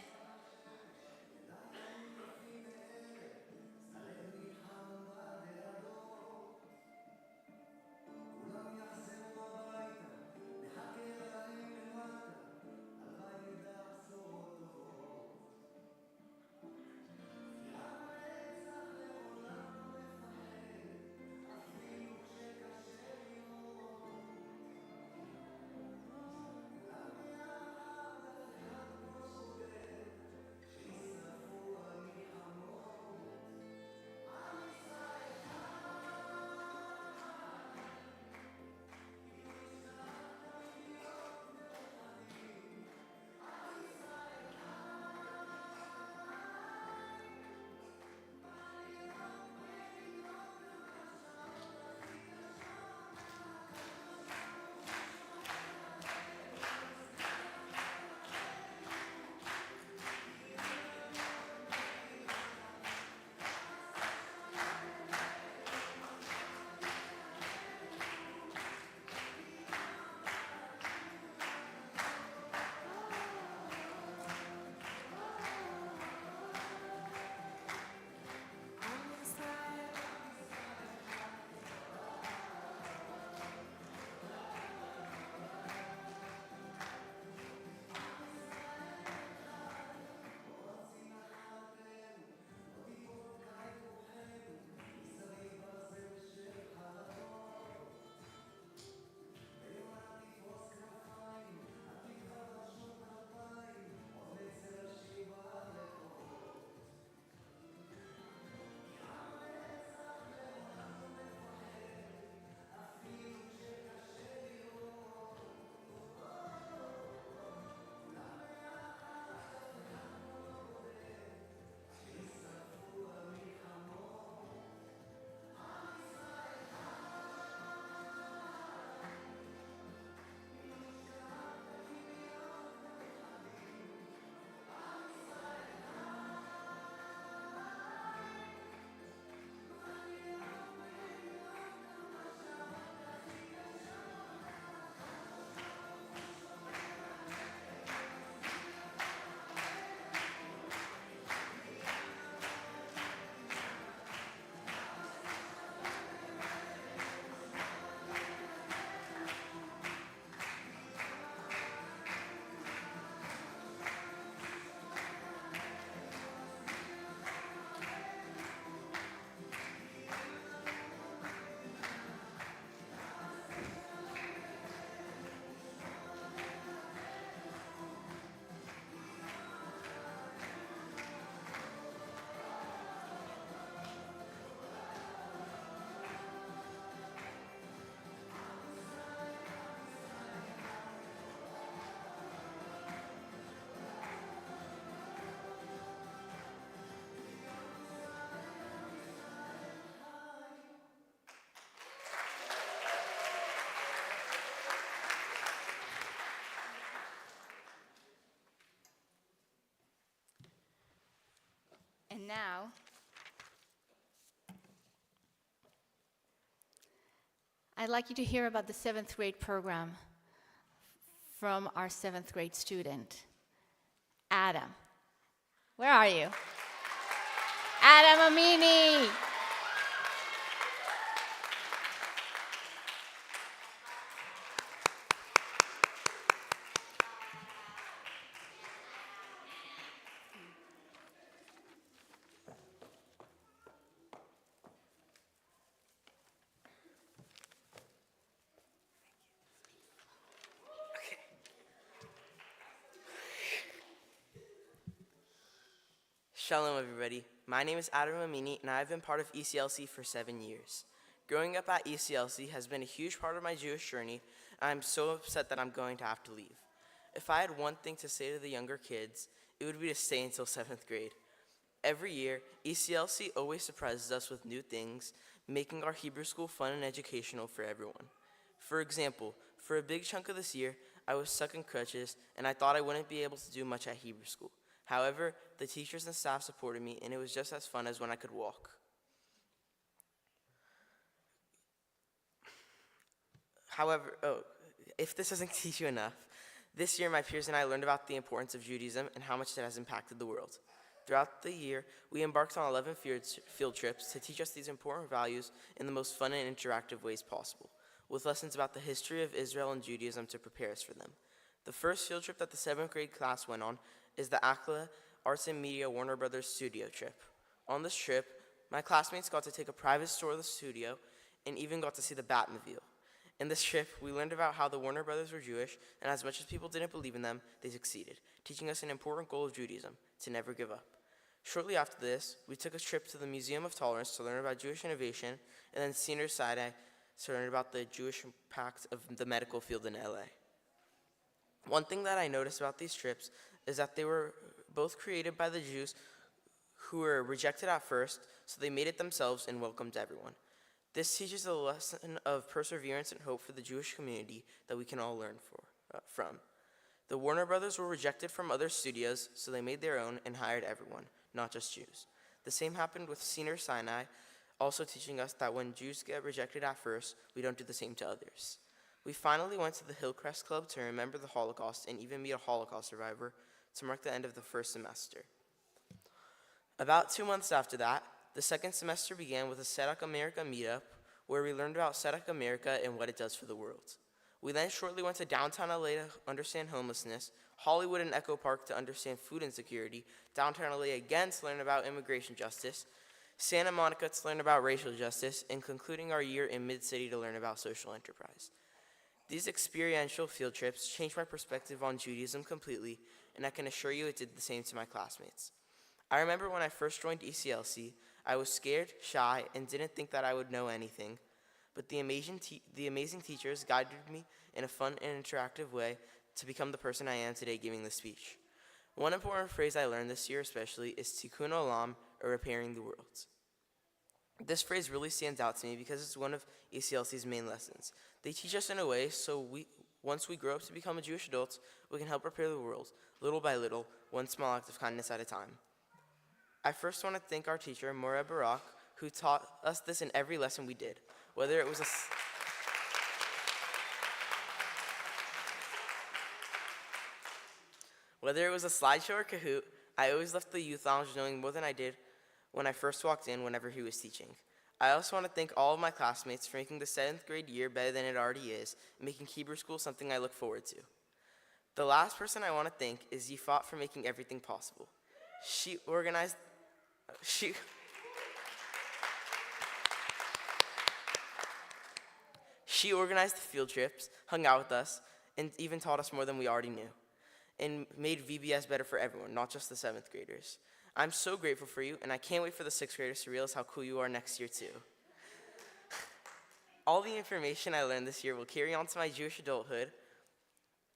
[SPEAKER 1] And now, I'd like you to hear about the 7th grade program from our 7th grade student, Adam. Where are you? Adam Amini.
[SPEAKER 6] Shalom, everybody. My name is Adam Amini, and I've been part of ECLC for 7 years. Growing up at ECLC has been a huge part of my Jewish journey, and I'm so upset that I'm going to have to leave. If I had one thing to say to the younger kids, it would be to stay until 7th grade. Every year, ECLC always surprises us with new things, making our Hebrew school fun and educational for everyone. For example, for a big chunk of this year, I was stuck in crutches, and I thought I wouldn't be able to do much at Hebrew school. However, the teachers and staff supported me, and it was just as fun as when I could walk. However, if this doesn't teach you enough, this year my peers and I learned about the importance of Judaism and how much it has impacted the world. Throughout the year, we embarked on 11 field trips to teach us these important values in the most fun and interactive ways possible, with lessons about the history of Israel and Judaism to prepare us for them. The first field trip that the 7th grade class went on is the ACLA Arts and Media Warner Brothers studio trip. On this trip, my classmates got to take a private tour of the studio and even got to see the Batmobile. In this trip, we learned about how the Warner Brothers were Jewish, and as much as people didn't believe in them, they succeeded, teaching us an important goal of Judaism, to never give up. Shortly after this, we took a trip to the Museum of Tolerance to learn about Jewish innovation, and then Senior Sinai to learn about the Jewish impact of the medical field in LA. One thing that I noticed about these trips is that they were both created by the Jews who were rejected at first, so they made it themselves and welcomed everyone. This teaches a lesson of perseverance and hope for the Jewish community that we can all learn from. The Warner Brothers were rejected from other studios, so they made their own and hired everyone, not just Jews. The same happened with Senior Sinai, also teaching us that when Jews get rejected at first, we don't do the same to others. We finally went to the Hillcrest Club to remember the Holocaust and even meet a Holocaust survivor to mark the end of the first semester. About 2 months after that, the second semester began with a Tzedak America meetup where we learned about Tzedak America and what it does for the world. We then shortly went to downtown LA to understand homelessness, Hollywood and Echo Park to understand food insecurity, downtown LA again to learn about immigration justice, Santa Monica to learn about racial justice, and concluding our year in Mid-City to learn about social enterprise. These experiential field trips changed my perspective on Judaism completely, and I can assure you it did the same to my classmates. I remember when I first joined ECLC, I was scared, shy, and didn't think that I would know anything, but the amazing teachers guided me in a fun and interactive way to become the person I am today giving this speech. One important phrase I learned this year especially is tikkun olam, or repairing the world. This phrase really stands out to me because it's one of ECLC's main lessons. They teach us in a way so once we grow up to become a Jewish adults, we can help repair the world, little by little, one small act of kindness at a time. I first want to thank our teacher, Mora Barak, who taught us this in every lesson we did. Whether it was a slideshow or Kahoot, I always left the youth lounge knowing more than I did when I first walked in whenever he was teaching. I also want to thank all of my classmates for making the 7th grade year better than it already is, and making Hebrew school something I look forward to. The last person I want to thank is Yifat for making everything possible. She organized the field trips, hung out with us, and even taught us more than we already knew, and made VBS better for everyone, not just the 7th graders. I'm so grateful for you, and I can't wait for the 6th graders to realize how cool you are next year too. All the information I learned this year will carry on to my Jewish adulthood,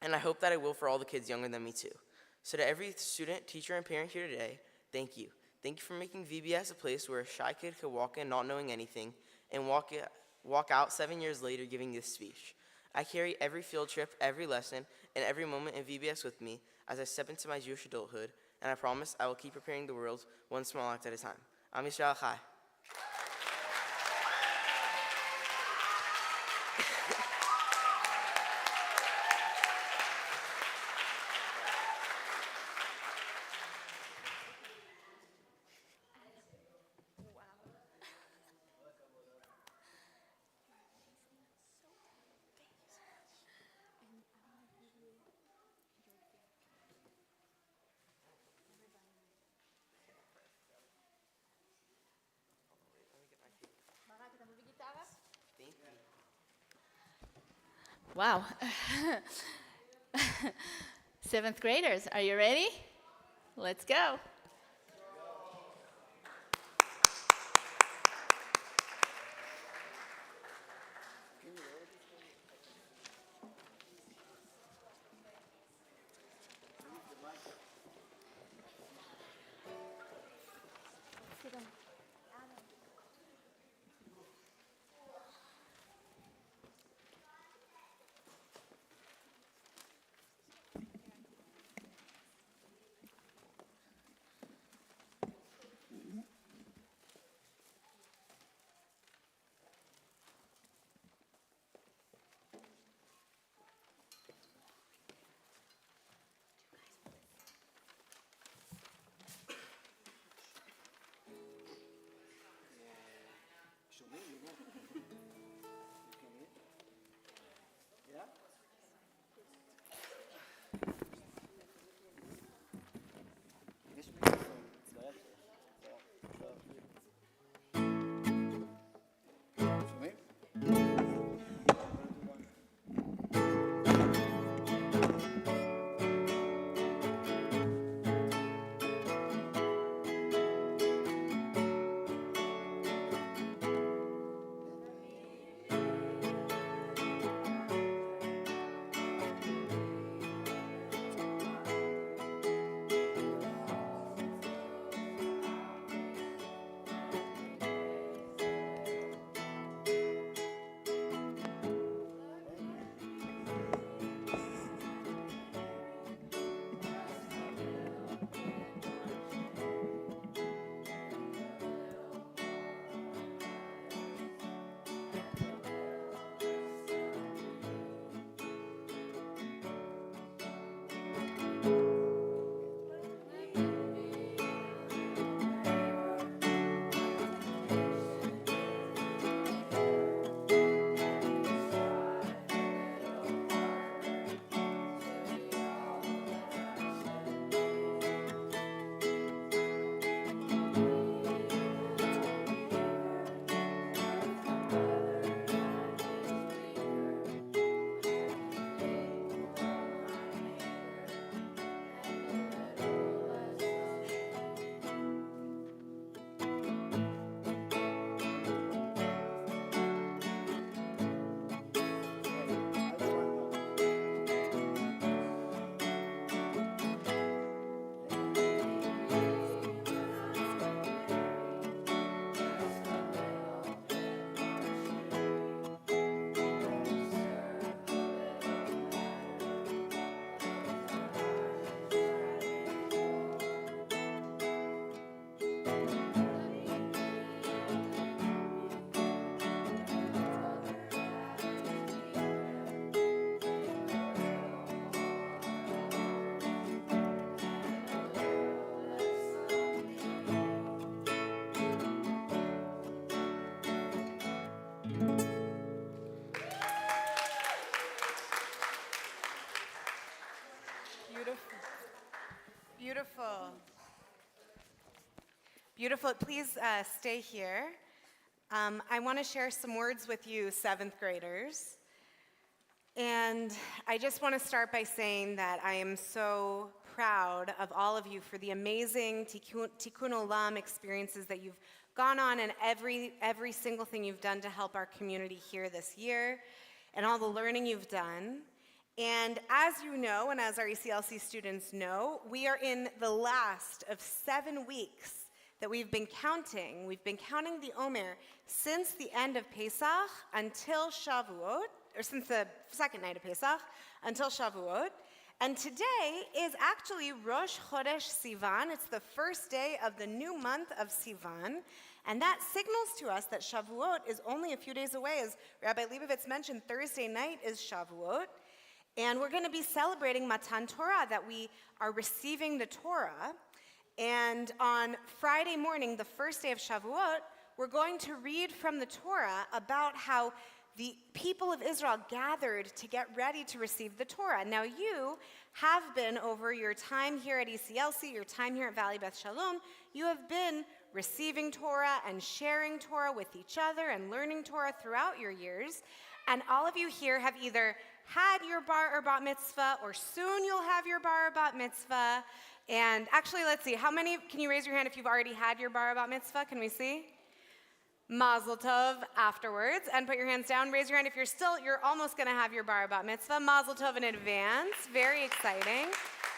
[SPEAKER 6] and I hope that it will for all the kids younger than me too. So to every student, teacher, and parent here today, thank you. Thank you for making VBS a place where a shy kid could walk in not knowing anything and walk out 7 years later giving this speech. I carry every field trip, every lesson, and every moment in VBS with me as I step into my Jewish adulthood, and I promise I will keep preparing the world one small act at a time. Am Yisrael Chai.
[SPEAKER 1] Wow. Seventh graders, are you ready? Let's go.
[SPEAKER 4] Beautiful. Beautiful. Please stay here. I want to share some words with you, seventh graders. And I just want to start by saying that I am so proud of all of you for the amazing Tikkun Olam experiences that you've gone on and every single thing you've done to help our community here this year and all the learning you've done. And as you know, and as our ECLC students know, we are in the last of 7 weeks that we've been counting. We've been counting the Omer since the end of Pesach until Shavuot, or since the second night of Pesach until Shavuot. And today is actually Rosh Chodesh Sivan. It's the first day of the new month of Sivan. And that signals to us that Shavuot is only a few days away. As Rabbi Leibovitz mentioned, Thursday night is Shavuot. And we're going to be celebrating Matan Torah, that we are receiving the Torah. And on Friday morning, the first day of Shavuot, we're going to read from the Torah about how the people of Israel gathered to get ready to receive the Torah. Now, you have been, over your time here at ECLC, your time here at Valley Beth Shalom, you have been receiving Torah and sharing Torah with each other and learning Torah throughout your years. And all of you here have either had your bar or bat mitzvah, or soon you'll have your bar or bat mitzvah. And actually, let's see, how many, can you raise your hand if you've already had your bar or bat mitzvah? Can we see? Mazel tov afterwards. And put your hands down. Raise your hand if you're almost going to have your bar or bat mitzvah. Mazel tov in advance. Very exciting.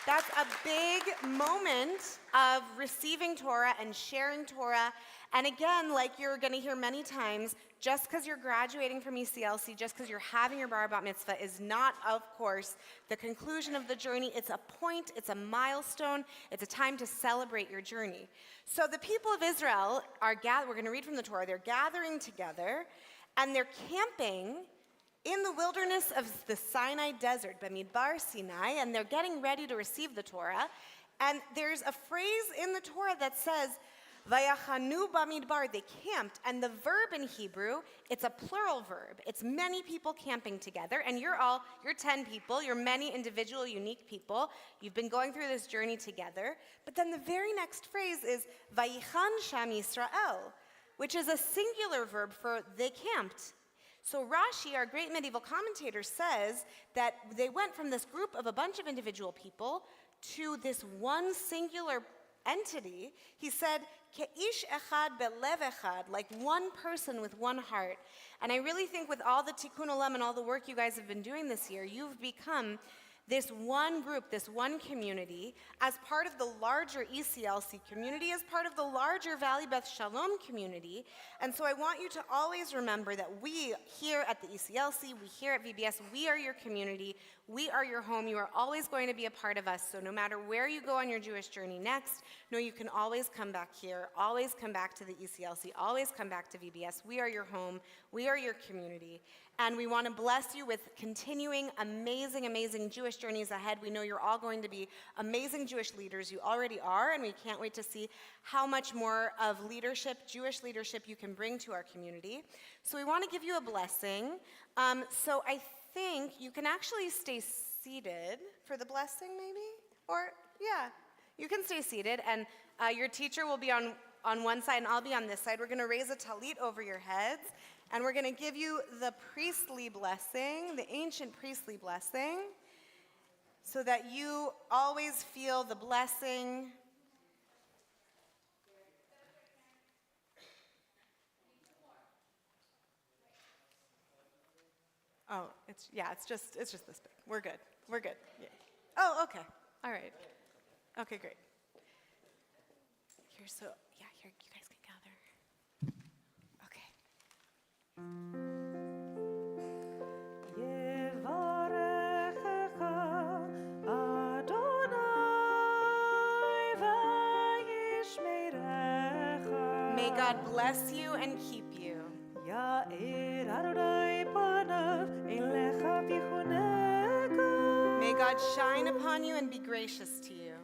[SPEAKER 4] That's a big moment of receiving Torah and sharing Torah. And again, like you're going to hear many times, just because you're graduating from ECLC, just because you're having your bar bat mitzvah is not, of course, the conclusion of the journey. It's a point, it's a milestone, it's a time to celebrate your journey. So the people of Israel are we're going to read from the Torah, they're gathering together, and they're camping in the wilderness of the Sinai desert, Bamidbar Sinai, and they're getting ready to receive the Torah. And there's a phrase in the Torah that says, Vayachanu bamidbar, they camped, and the verb in Hebrew, it's a plural verb. It's many people camping together, and you're 10 people, you're many individual, unique people. You've been going through this journey together. But then the very next phrase is Vayichan Sham Yisrael, which is a singular verb for they camped. So Rashi, our great medieval commentator, says that they went from this group of a bunch of individual people to this one singular entity. He said, Ke'ish echad belev echad, like one person with one heart. And I really think with all the tikkun olam and all the work you guys have been doing this year, you've become this one group, this one community, as part of the larger ECLC community, as part of the larger Valley Beth Shalom community. And so I want you to always remember that we here at the ECLC, we here at VBS, we are your community, we are your home. You are always going to be a part of us. So no matter where you go on your Jewish journey next, know you can always come back here, always come back to the ECLC, always come back to VBS. We are your home, we are your community. And we want to bless you with continuing amazing, amazing Jewish journeys ahead. We know you're all going to be amazing Jewish leaders. You already are, and we can't wait to see how much more of leadership, Jewish leadership, you can bring to our community. So we want to give you a blessing. So I think you can actually stay seated for the blessing, maybe? Or, yeah, you can stay seated, and your teacher will be on one side, and I'll be on this side. We're going to raise a talit over your heads. And we're going to give you the priestly blessing, the ancient priestly blessing, so that you always feel the blessing. Oh, it's just this big. We're good. Yeah. Oh, okay. All right. Okay, great. Here, you guys can gather. Okay. May God bless you and keep you. May God shine upon you and be gracious to you.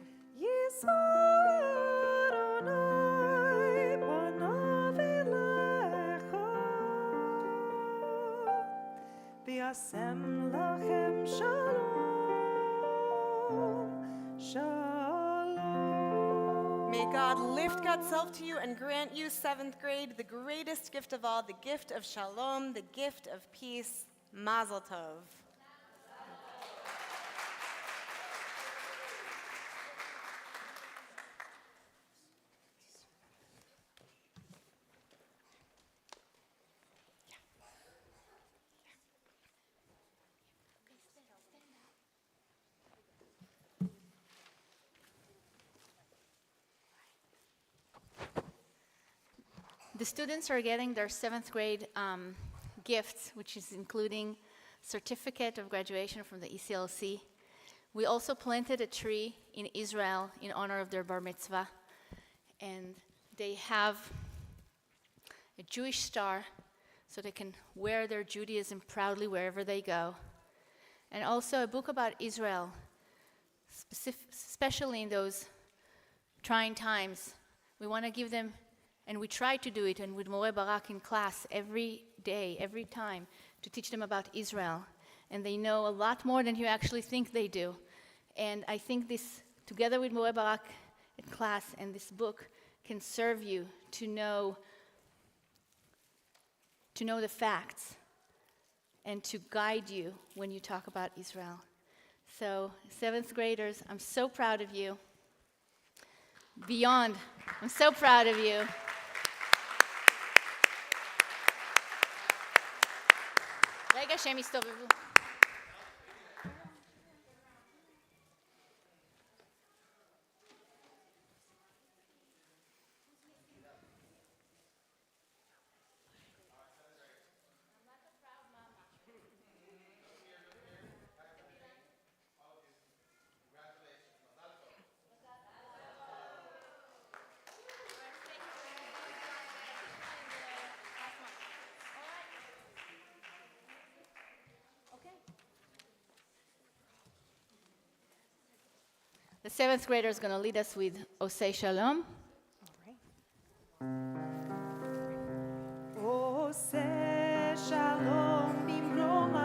[SPEAKER 7] V'yasem lachem shalom, shalom.
[SPEAKER 4] May God lift God's self to you and grant you, 7th grade, the greatest gift of all, the gift of shalom, the gift of peace. Mazel tov.
[SPEAKER 1] The students are getting their 7th grade gifts, which is including certificate of graduation from the ECLC. We also planted a tree in Israel in honor of their bar mitzvah, and they have a Jewish star so they can wear their Judaism proudly wherever they go, and also a book about Israel, especially in those trying times. We want to give them, and we try to do it, and with Moreh Barak in class every day, every time, to teach them about Israel. And they know a lot more than you actually think they do. And I think this, together with Moreh Barak in class and this book, can serve you to know the facts and to guide you when you talk about Israel. So, 7th graders, I'm so proud of you. Beyond, I'm so proud of you. רגע שהם יסתובבו. The 7th grader is going to lead us with Osei Shalom.
[SPEAKER 7] עושה שלום במרומיו,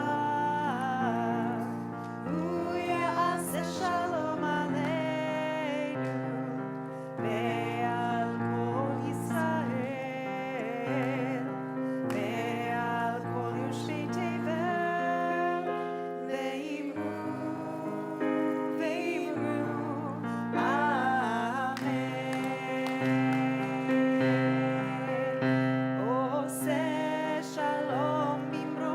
[SPEAKER 7] הוא יעשה שלום עלינו ועל כל ישראל ועל כל יושבי תבל, ואמרו אמן. עושה שלום במרומיו,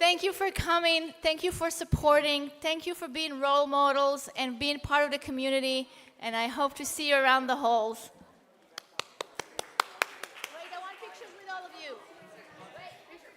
[SPEAKER 1] thank you for coming. Thank you for supporting. Thank you for being role models and being part of the community. And I hope to see you around the halls. Wait, I want pictures with all of you. Wait, picture.